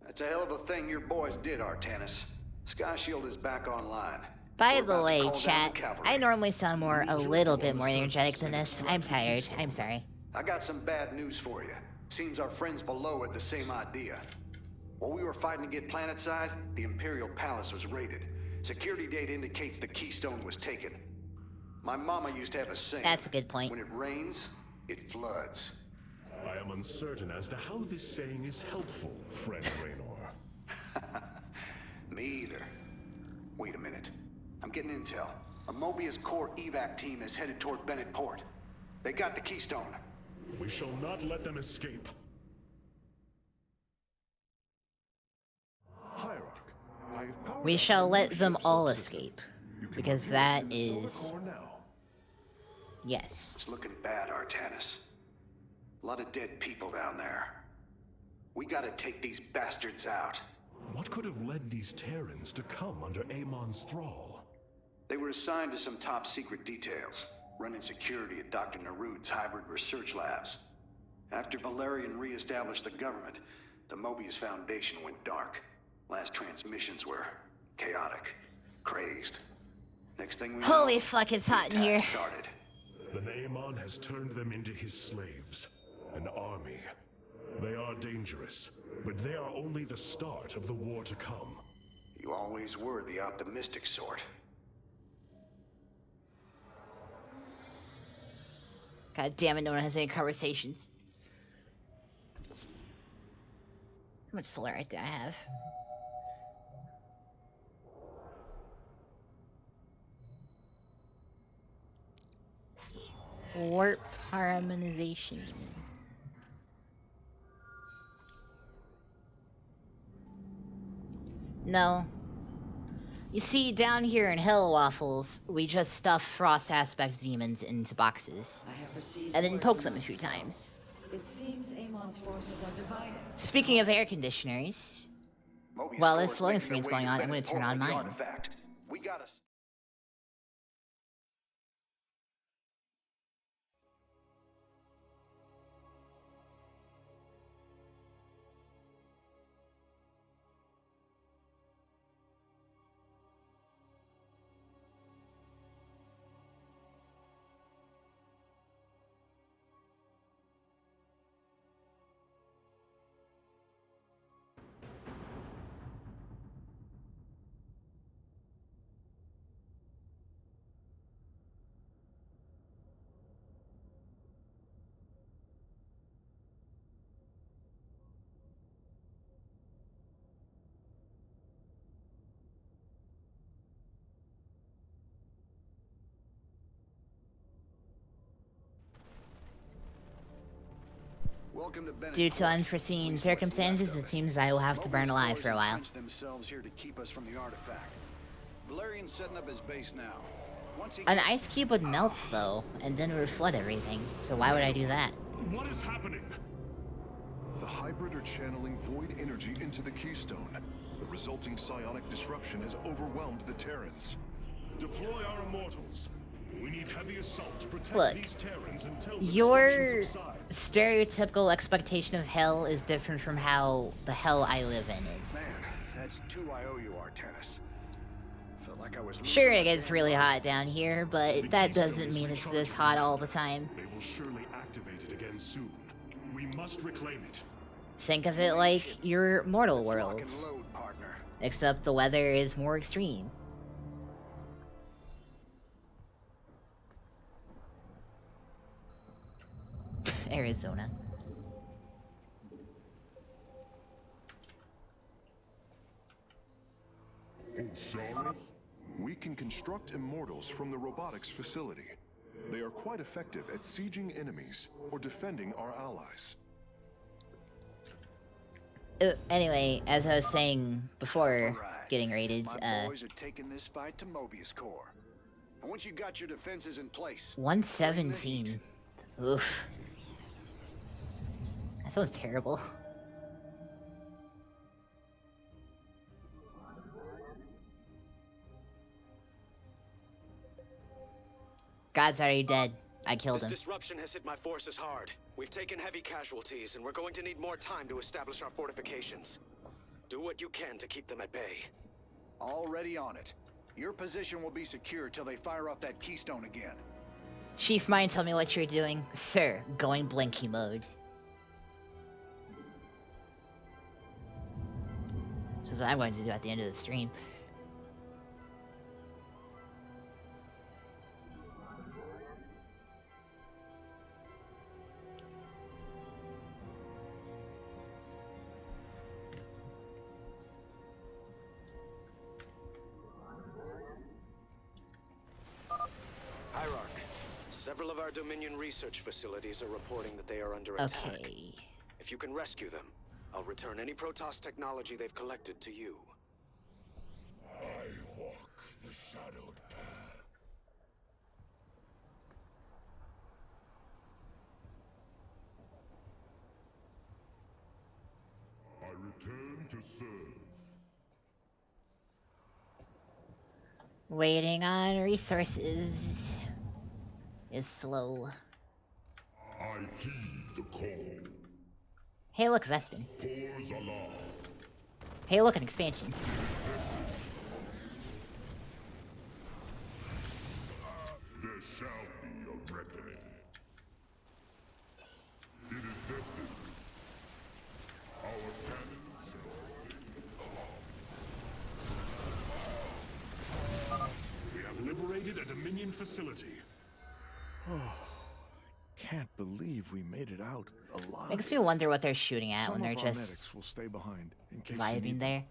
That's a hell of a thing your boys did, Artanis. Sky Shield is back online. By We're the about to way, call down chat, the cavalry. I normally sound a little bit more energetic than this. I'm tired. I'm sorry. I got some bad news for you. Seems our friends below had the same idea. While we were fighting to get planetside, the Imperial Palace was raided. Security data indicates the Keystone was taken. My mama used to have a saying. That's a good point. When it rains, it floods. I am uncertain as to how this saying is helpful, friend Raynor. Me either. Wait a minute. I'm getting intel. A Mobius Core evac team is headed toward Bennett Port. They got the Keystone. We shall not let them escape. Hierarch, I have powered We up shall the let new them ship all subsystem. escape. You can Because review it that in the solar is... core now. Yes. It's looking bad, Artanis. A lot of dead people down there. We gotta take these bastards out. What could have led these Terrans to come under Amon's thrall? They were assigned to some top secret details, running security at Dr. Narud's hybrid research labs. After Valerian re-established the government, the Mobius Foundation went dark. Last transmissions were chaotic, crazed. Next thing we know, Holy fuck, it's the hot in attack here. started. Then Amon has turned them into his slaves, an army. They are dangerous, but they are only the start of the war to come. You always were the optimistic sort. God damn it, no one has any conversations. How much solarite do I have? Warp harmonization. No. You see, down here in Hell Waffles, we just stuff Frost Aspect demons into boxes. I have received And then word poke from them a my few scouts. times. It seems Amon's forces are divided. Speaking of air conditioners, Mobius while Core this is loading making screen's their way going on, I'm Bennett going to turn Port on with the mine. artifact. We gotta... Welcome to Bennett's Due to Court. unforeseen Please, what's circumstances, left it of seems I will have to burn Mobius alive Corps for a while. entrenched themselves here to keep us from the artifact. Valerian's setting up his base now. Once he An gets... ice cube would melt, though, and then it would flood everything. So why would I do that? What is happening? The hybrid are channeling void energy into the keystone. The resulting psionic disruption has overwhelmed the Terrans. Deploy our immortals. We need heavy assault to protect Look, these Terrans until the your disruption subsides. stereotypical expectation of hell is different from how the hell I live in is. Man, that's 2 I owe you, Artanis. Felt like I was Sure, losing it my gets damn really mind. hot down here, but The that keystone doesn't is mean it's recharging, this hot all the Commander. time. They will surely activate it again soon. We must reclaim it. Think of it like your mortal Let's lock world, and load, partner. except the weather is more extreme. Arizona. We can construct immortals from the robotics facility. They are quite effective at sieging enemies or defending our allies. Anyway, as I was saying before Alright. getting raided, My boys are taking this fight to Mobius Corps. And once you got your defenses in place, 117. Oof. That sounds terrible. God's already dead. I killed This him. disruption has hit my forces hard. We've taken heavy casualties, and we're going to need more time to establish our fortifications. Do what you can to keep them at bay. already on it. Your position will be secure till they fire off that keystone again. Chief Mind, tell me what you're doing. Sir, going blinky mode. Which is what I'm going to do at the end of the stream. Hierarch, several of our Dominion research facilities are reporting that they are under attack. Okay. If you can rescue them, I'll return any Protoss technology they've collected to you. I walk the shadowed path. I return to serve. Waiting on resources is slow. I heed the call. Hey, look, Vespin. Pours alarm. Hey, look, an expansion. There shall be a reckoning. It is destined. Our cannons shall sing. We have liberated a Dominion facility. Can't believe we made it out alive. Makes me wonder what they're shooting at when Some they're of our medics just will stay behind in case you vibing need them. there.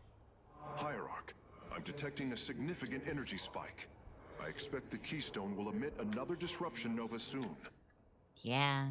Hierarch, I'm detecting a significant energy spike. I expect the keystone will emit another disruption nova soon. Yeah.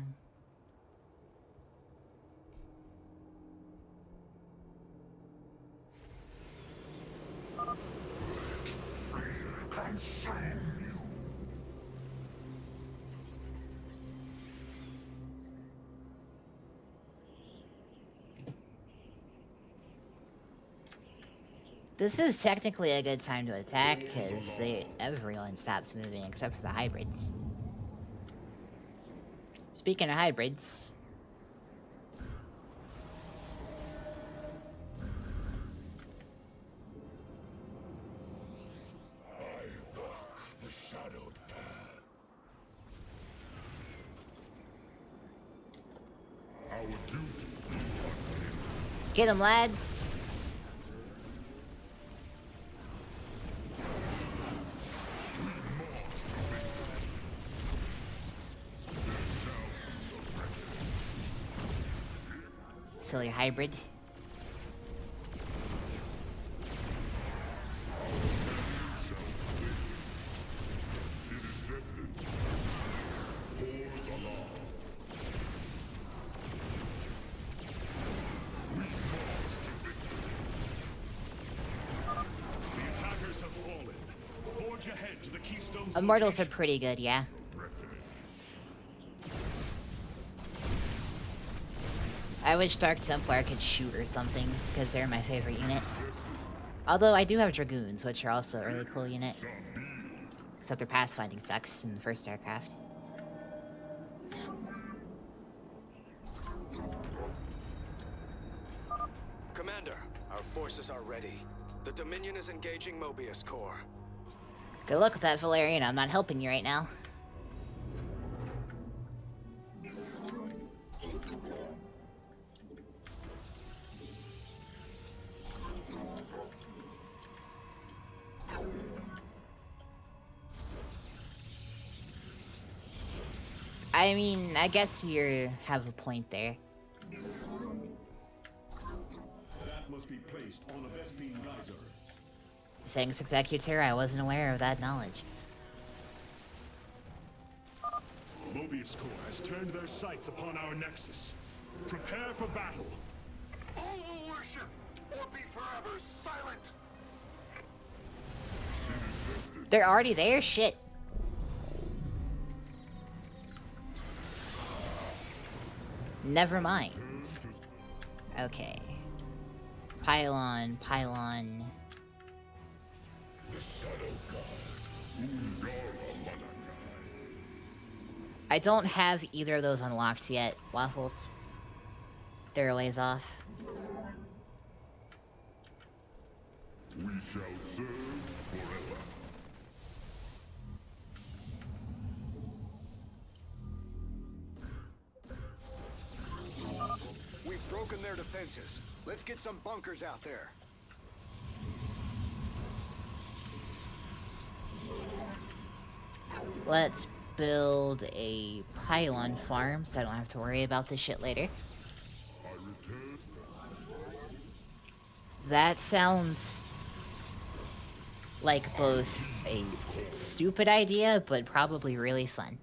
This is technically a good time to attack because everyone stops moving except for the hybrids. Speaking of hybrids, I walk the shadowed path. Our duty get them, lads. Silly hybrid. it is destined. Pours alarm. Immortals are pretty good, yeah. I wish Dark Templar could shoot or something, because they're my favorite unit. Although I do have Dragoons, which are also a really cool unit. Except their pathfinding sucks in the first Starcraft. Commander, our forces are ready. The Dominion is engaging Mobius Corps. Good luck with that, Valerian. I'm not helping you right now. I mean, I guess you have a point there. That must be placed on a Vespine geyser. Thanks, Executor. I wasn't aware of that knowledge. Mobius Corps has turned their sights upon our nexus. Prepare for battle. All will worship or be forever silent. They're already there? Shit. Never mind. Okay. Pylon, pylon. I don't have either of those unlocked yet, Waffles. They're a ways off. We shall serve forever. We've broken their defenses. Let's get some bunkers out there. Let's build a pylon farm so I don't have to worry about this shit later. That sounds like both a stupid idea, but probably really fun.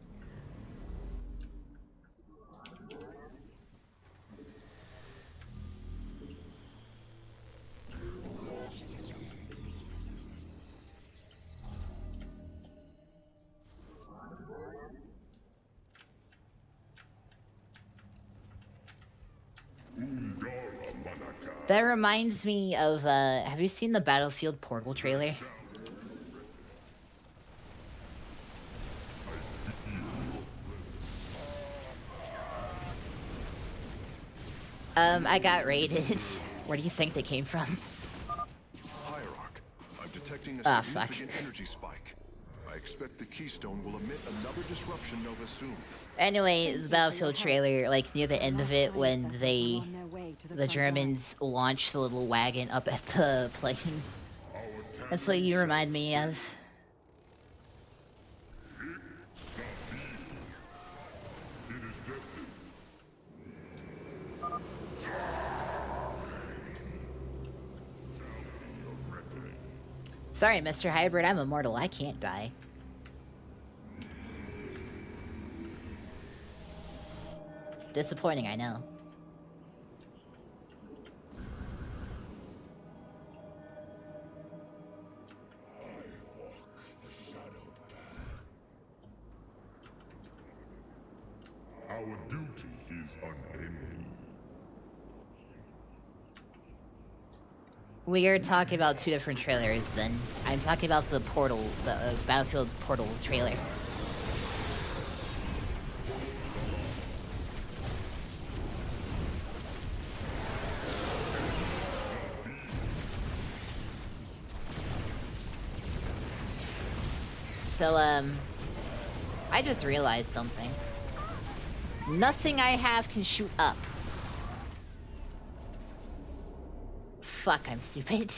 That reminds me of, have you seen the Battlefield Portal trailer? I got raided. Where do you think they came from? Hierarch, I'm detecting a Ah, significant fuck. energy spike. I expect the Keystone will emit another disruption nova soon. Anyway, the Battlefield trailer, like near the end of it, when the Germans launch the little wagon up at the plane. That's what you remind me of. It is destined. Sorry, Mr. Hybrid, I'm immortal. I can't die. Disappointing, I know. Our duty is unending. We are talking about two different trailers then. I'm talking about the Portal, the Battlefield Portal trailer. So, I just realized something. Nothing I have can shoot up. Fuck, I'm stupid.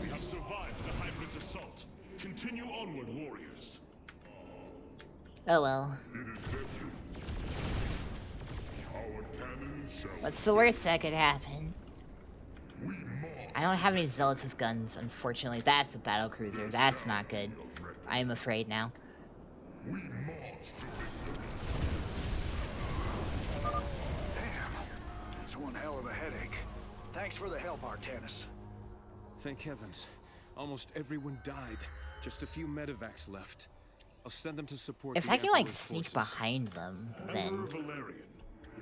We have survived the Hybrid's assault. Continue onward, warriors. Oh well. What's the worst that could happen? I don't have any zealots with guns, unfortunately. That's a battle cruiser. That's not good. I'm afraid now. We march to victory. Damn. That's one hell of a headache. Thanks for the help, Artanis. Thank heavens. Almost everyone died. Just a few medevacs left. I'll send them to support If the I can like Emperor's sneak forces. behind them, then Emperor Valerian,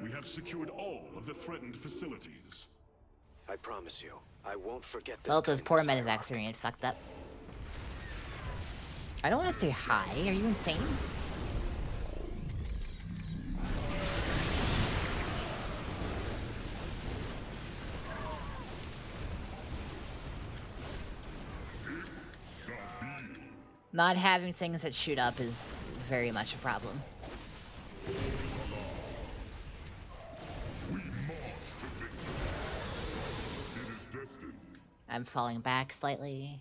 we have secured all of the threatened facilities. I promise you, I won't forget this. well, those poor kindness, medevacs Hierarch. are gonna get fucked up. I don't want to say hi. Are you insane? Not having things that shoot up is very much a problem. I'm falling back slightly.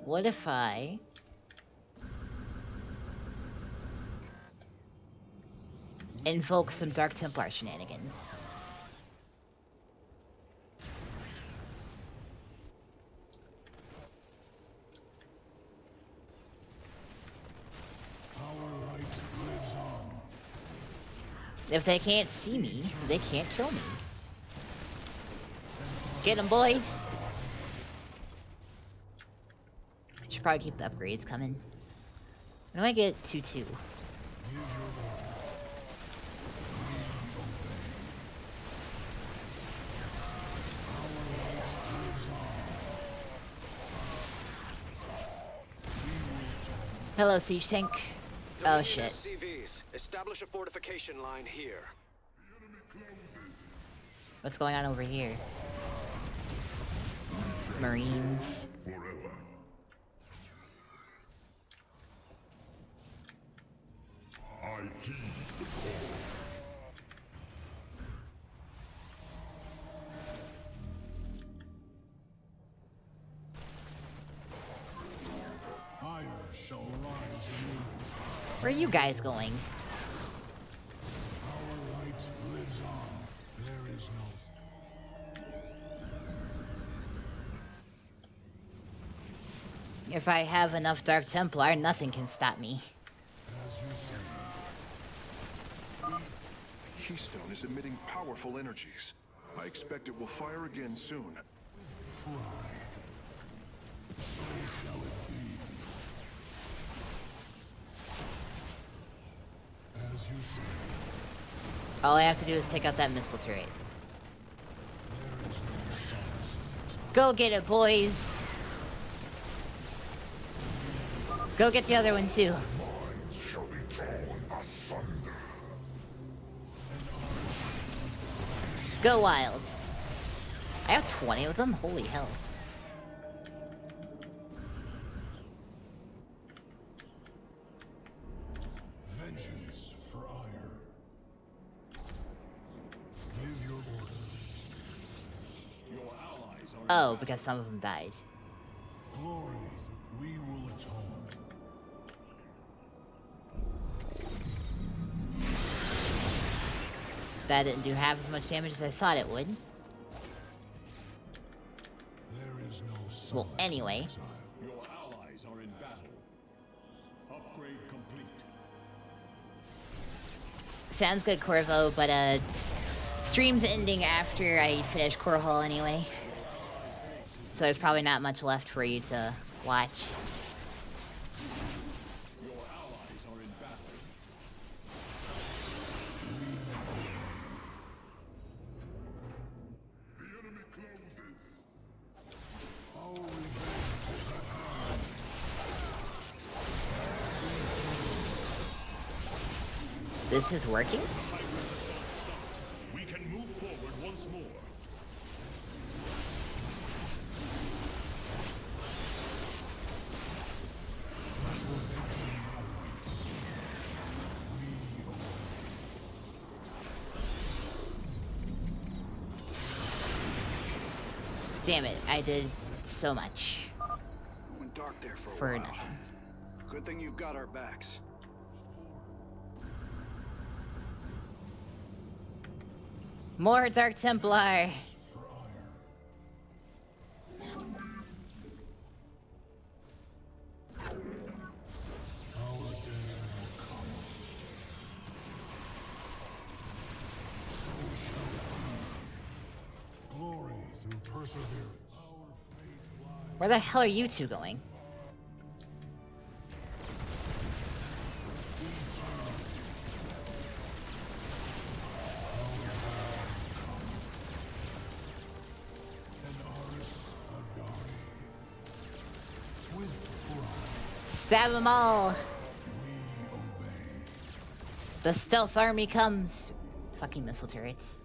What if I... invoke some Dark Templar shenanigans? If they can't see me, they can't kill me. Get 'em, boys! Should probably keep the upgrades coming. When do I get 2-2? Hello, siege tank. Oh shit. CVs. Establish a fortification line here. What's going on over here? Marines. Forever. I heed the call. Fire shall rise anew. Where are you guys going? Our light lives on. There is no... If I have enough Dark Templar, nothing can stop me. As you say. Keystone is emitting powerful energies. I expect it will fire again soon. So shall it be. As you say. All I have to do is take out that missile turret. There is no solace in exile. Go get it, boys! Go get the other one, too. Minds shall be torn asunder. Go wild. I have 20 of them? Holy hell. Vengeance for ire. Give your orders. Your allies are Oh, because some of them died. glory. We will atone. That didn't do half as much damage as I thought it would. There is no solace Well, anyway. in exile. Your allies are in battle. Upgrade complete. Sounds good, Corvo, but stream's ending after I finish Core Hall anyway. So there's probably not much left for you to watch. Your allies are in battle. The enemy closes. Our revenge is at hand. This is working? We can move forward once more. Damn it, I did so much Went dark there for a for while. nothing. Good thing you've got our backs. More Dark Templar! For ire. Where the hell are you two going? Stab them all! The stealth army comes! Fucking missile turrets.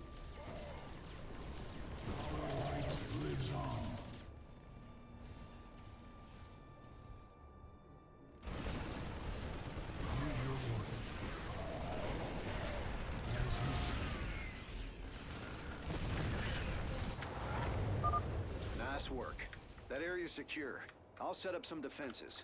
Nice work. That area's secure. I'll set up some defenses.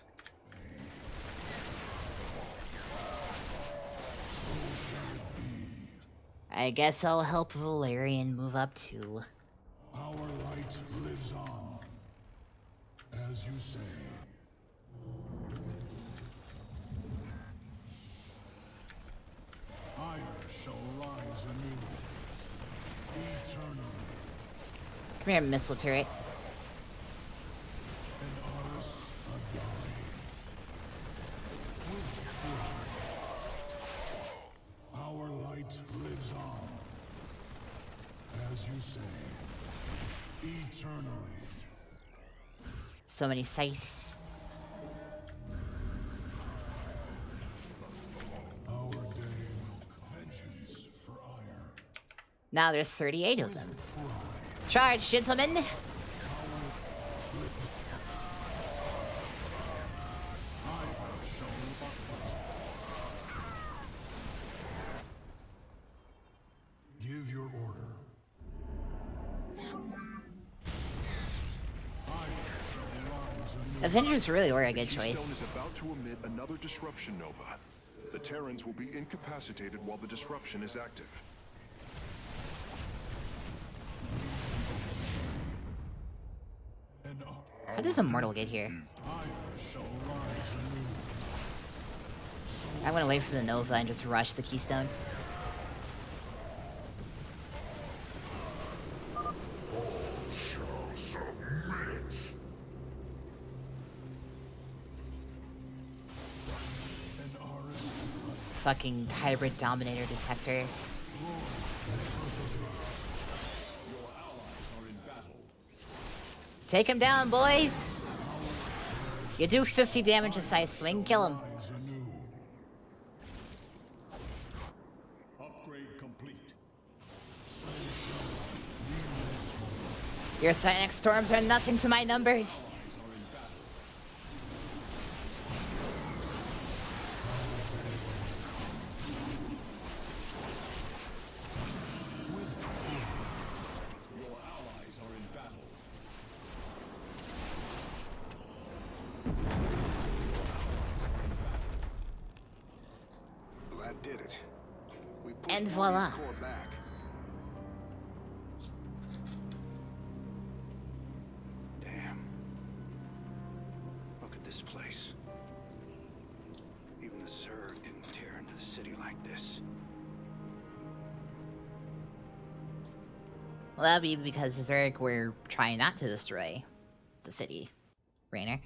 I guess I'll help Valerian move up too. Our light lives on. As you say. Fire shall rise anew. Eternally. Come here, missile turret. And Aris Adari. With pride. Our light lives on. As you say. Eternally. So many scythes. Our day will vengeance for ire. Now there's 38 of them. Charge, gentlemen! Give your order. Avengers really were a good Keystone choice. is about to emit another disruption nova. The Terrans will be incapacitated while the disruption is active. How does Immortal get here? I'm gonna wait for the Nova and just rush the Keystone. Fucking hybrid dominator detector. Take him down, boys! You do 50 damage a scythe swing, kill him. Upgrade complete. Your Cyanic Storms are nothing to my numbers. That did it. We pushed And Warrior's voila. core back. Damn. Look at this place. Even the Zerg didn't tear into the city like this. Well, that'd be because Zerg were trying not to destroy the city, Rainer.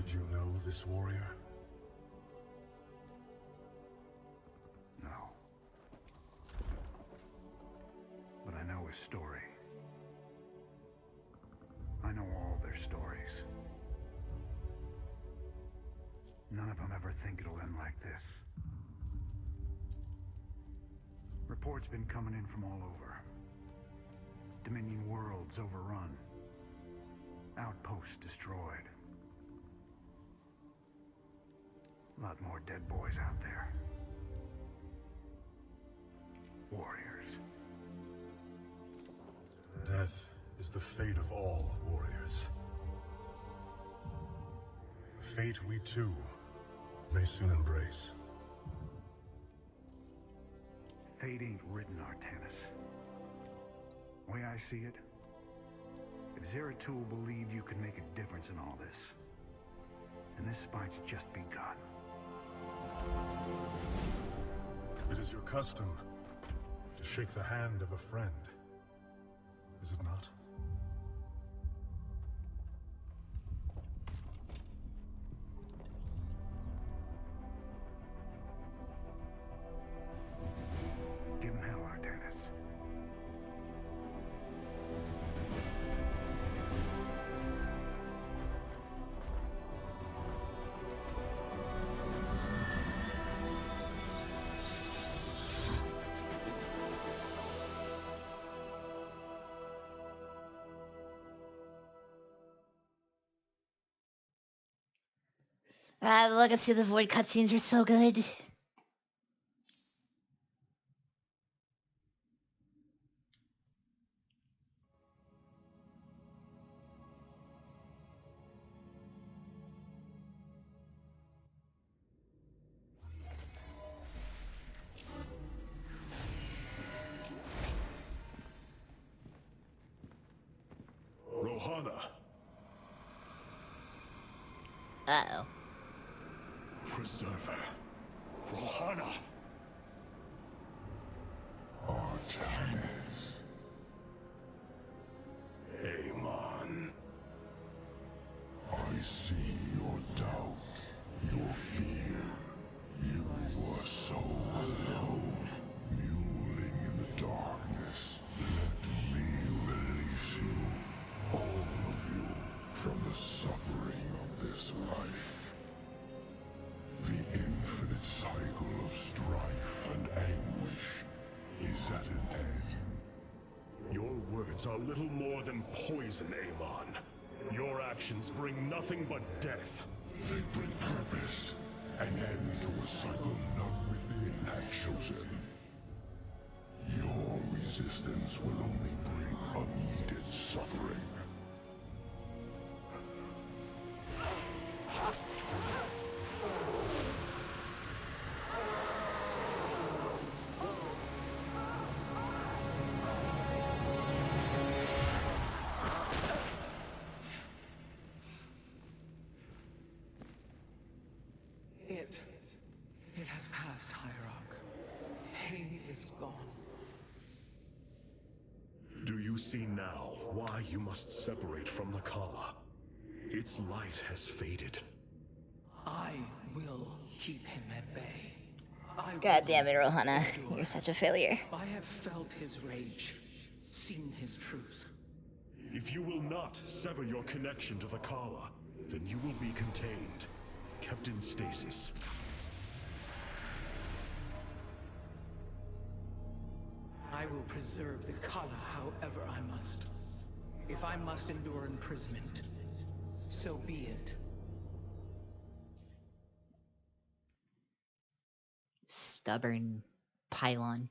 Did you know this warrior? No. But I know his story. I know all their stories. None of them ever think it'll end like this. Reports been coming in from all over. Dominion worlds overrun. Outposts destroyed. A lot more dead boys out there. Warriors. Death is the fate of all warriors. A fate we too may soon embrace. Fate ain't written, Artanis. The way I see it, if Zeratul believed you could make a difference in all this, then this fight's just begun. It is your custom to shake the hand of a friend, is it not? Give him hell, Artanis. The Legacy of the Void cutscenes are so good. Rohana! Uh-oh. Preserver. Rohana! Artanis. Amon. I see your doubt, your fear. You were so alone, mewling in the darkness. Let me release you, all of you, from the suffering of this life. The infinite cycle of strife and anguish is at an end. Your words are little more than poison, Amon. Your actions bring nothing but death. They bring purpose, an end to a cycle none within had chosen. Your resistance will only bring unneeded suffering. It has passed, Hierarch. He is gone. Do you see now why you must separate from the Kala? Its light has faded. I will keep him at bay. God damn it, Rohana. You're such a failure. I have felt his rage, seen his truth. If you will not sever your connection to the Kala, then you will be contained, kept in stasis. I will preserve the Kala however I must. If I must endure imprisonment, so be it. Stubborn pylon.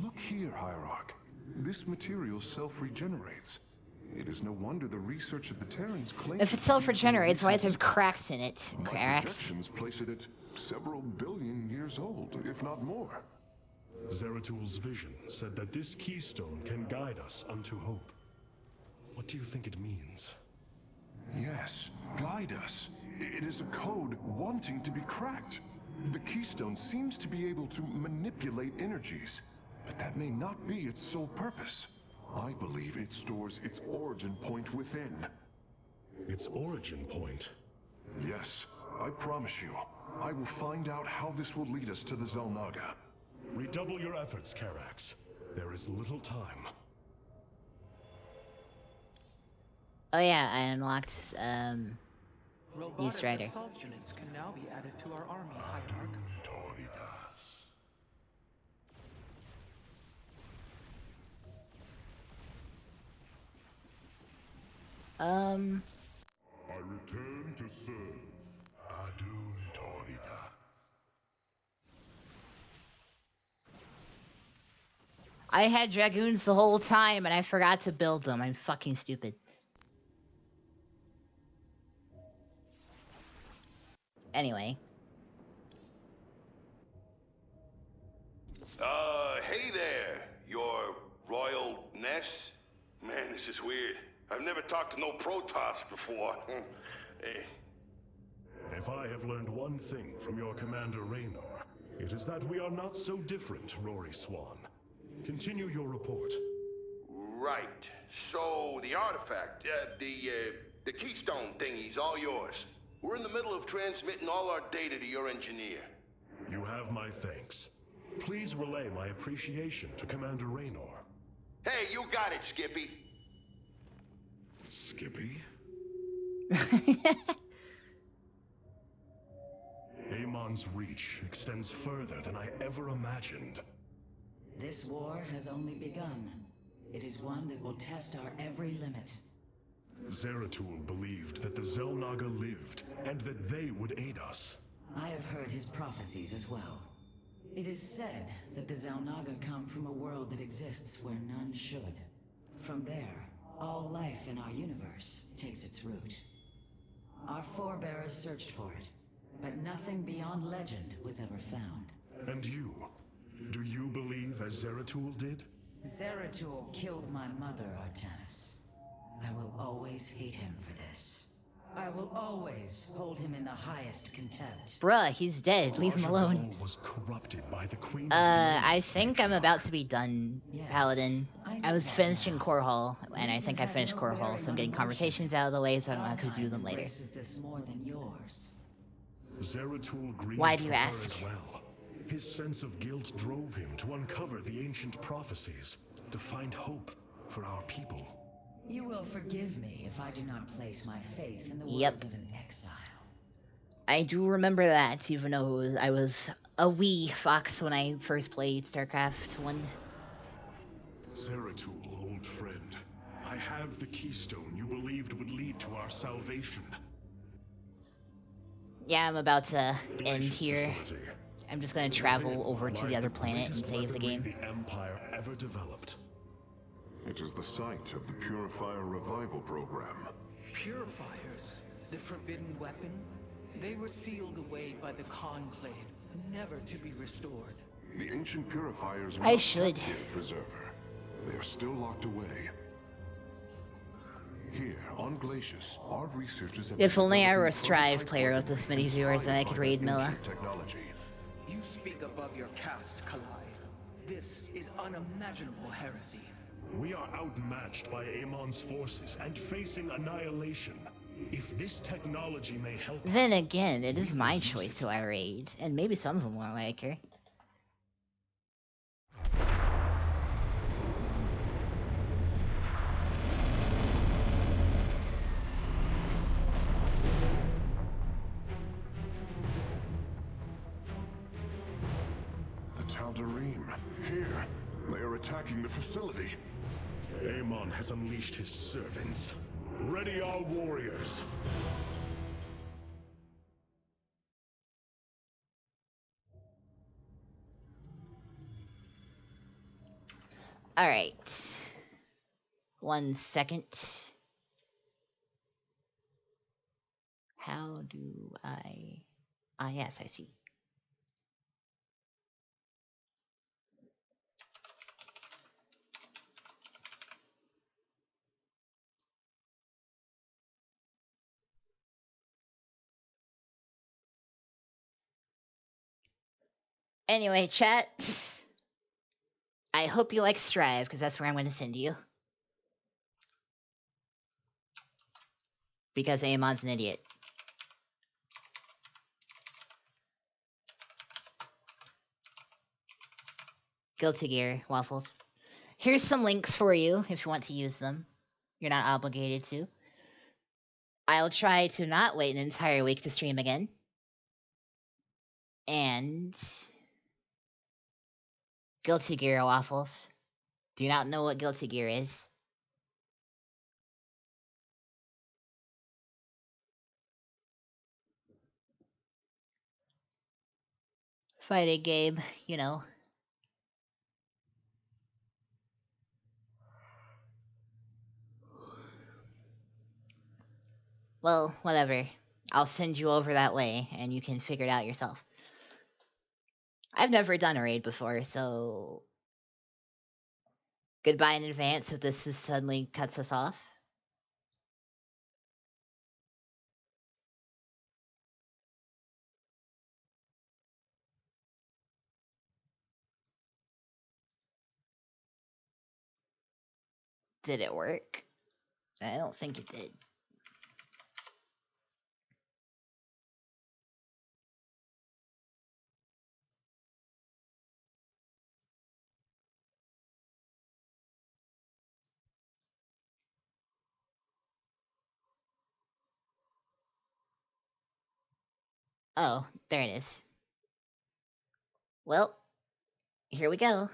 Look here, Hierarch. This material self-regenerates. It is no wonder the research of the Terrans claims... If it self-regenerates, why is there cracks in it? My Cracks? projections place it at several billion years old, if not more. Zeratul's vision said that this keystone can guide us unto hope. What do you think it means? Yes, guide us. It is a code wanting to be cracked. The Keystone seems to be able to manipulate energies, but that may not be its sole purpose. I believe it stores its origin point within. Its origin point? Yes, I promise you, I will find out how this will lead us to the Xel'Naga. Redouble your efforts, Karax. There is little time. Oh yeah, I unlocked Robotic East Rider. assault units can now be added to our army, Hierarch. I return to serve. Adun Torika. I had dragoons the whole time and I forgot to build them. I'm fucking stupid. Anyway. Hey there, your royal ness. Man, this is weird. I've never talked to no Protoss before. Hey. If I have learned one thing from your commander Raynor, it is that we are not so different, Rory Swan. Continue your report. Right. So, the artifact, the Keystone thingy's all yours. We're in the middle of transmitting all our data to your engineer. You have my thanks. Please relay my appreciation to Commander Raynor. Hey, you got it, Skippy. Skippy? Amon's reach extends further than I ever imagined. This war has only begun. It is one that will test our every limit. Zeratul believed that the Xel'Naga lived, and that they would aid us. I have heard his prophecies as well. It is said that the Xel'Naga come from a world that exists where none should. From there, all life in our universe takes its root. Our forebears searched for it, but nothing beyond legend was ever found. And you? Do you believe as Zeratul did? Zeratul killed my mother, Artanis. I will always hate him for this. I will always hold him in the highest contempt. Bruh, he's dead. Leave him alone. Was corrupted by the Queen. I think I'm about to be done, Paladin. I was finishing Core Hall, and I think I finished Core Hall, so I'm getting conversations out of the way so I don't have to do them later. This more than yours. Zeratul grieved Why do you for her ask? as well. His sense of guilt drove him to uncover the ancient prophecies, to find hope for our people. You will forgive me if I do not place my faith in the Yep. words of an exile. I do remember that, even though I was a wee fox when I first played Starcraft 1. Zeratul, old friend, I have the keystone you believed would lead to our salvation. Yeah, I'm about to end Glacius here. facility. I'm just gonna travel over to the other planet and save the game. The Empire ever developed. It is the site of the Purifier Revival Program. Purifiers? The forbidden weapon? They were sealed away by the Conclave, never to be restored. The ancient purifiers are I not should. kept here, Preserver. They are still locked away. Here, on Glacius, our researchers have... If only I were a developing Strive prototype player with this many viewers, then I could raid Milla. ancient technology. You speak above your caste, Kalai. This is unimaginable heresy. We are outmatched by Amon's forces and facing annihilation. If this technology may help Then us, again, it is my choice who I raid, and maybe some of them won't like her. The Tal'Darim, here. They are attacking the facility. Amon has unleashed his servants. Ready our warriors. Alright. 1 second. How do I... Ah, yes, I see. Anyway, chat. I hope you like Strive, because that's where I'm going to send you. Because Amon's an idiot. Guilty Gear, Waffles. Here's some links for you if you want to use them. You're not obligated to. I'll try to not wait an entire week to stream again. And Guilty Gear, Waffles. Do you not know what Guilty Gear is? Fighting game, you know. Well, whatever. I'll send you over that way, and you can figure it out yourself. I've never done a raid before, so goodbye in advance if this suddenly cuts us off. Did it work? I don't think it did. Oh, there it is. Well, here we go.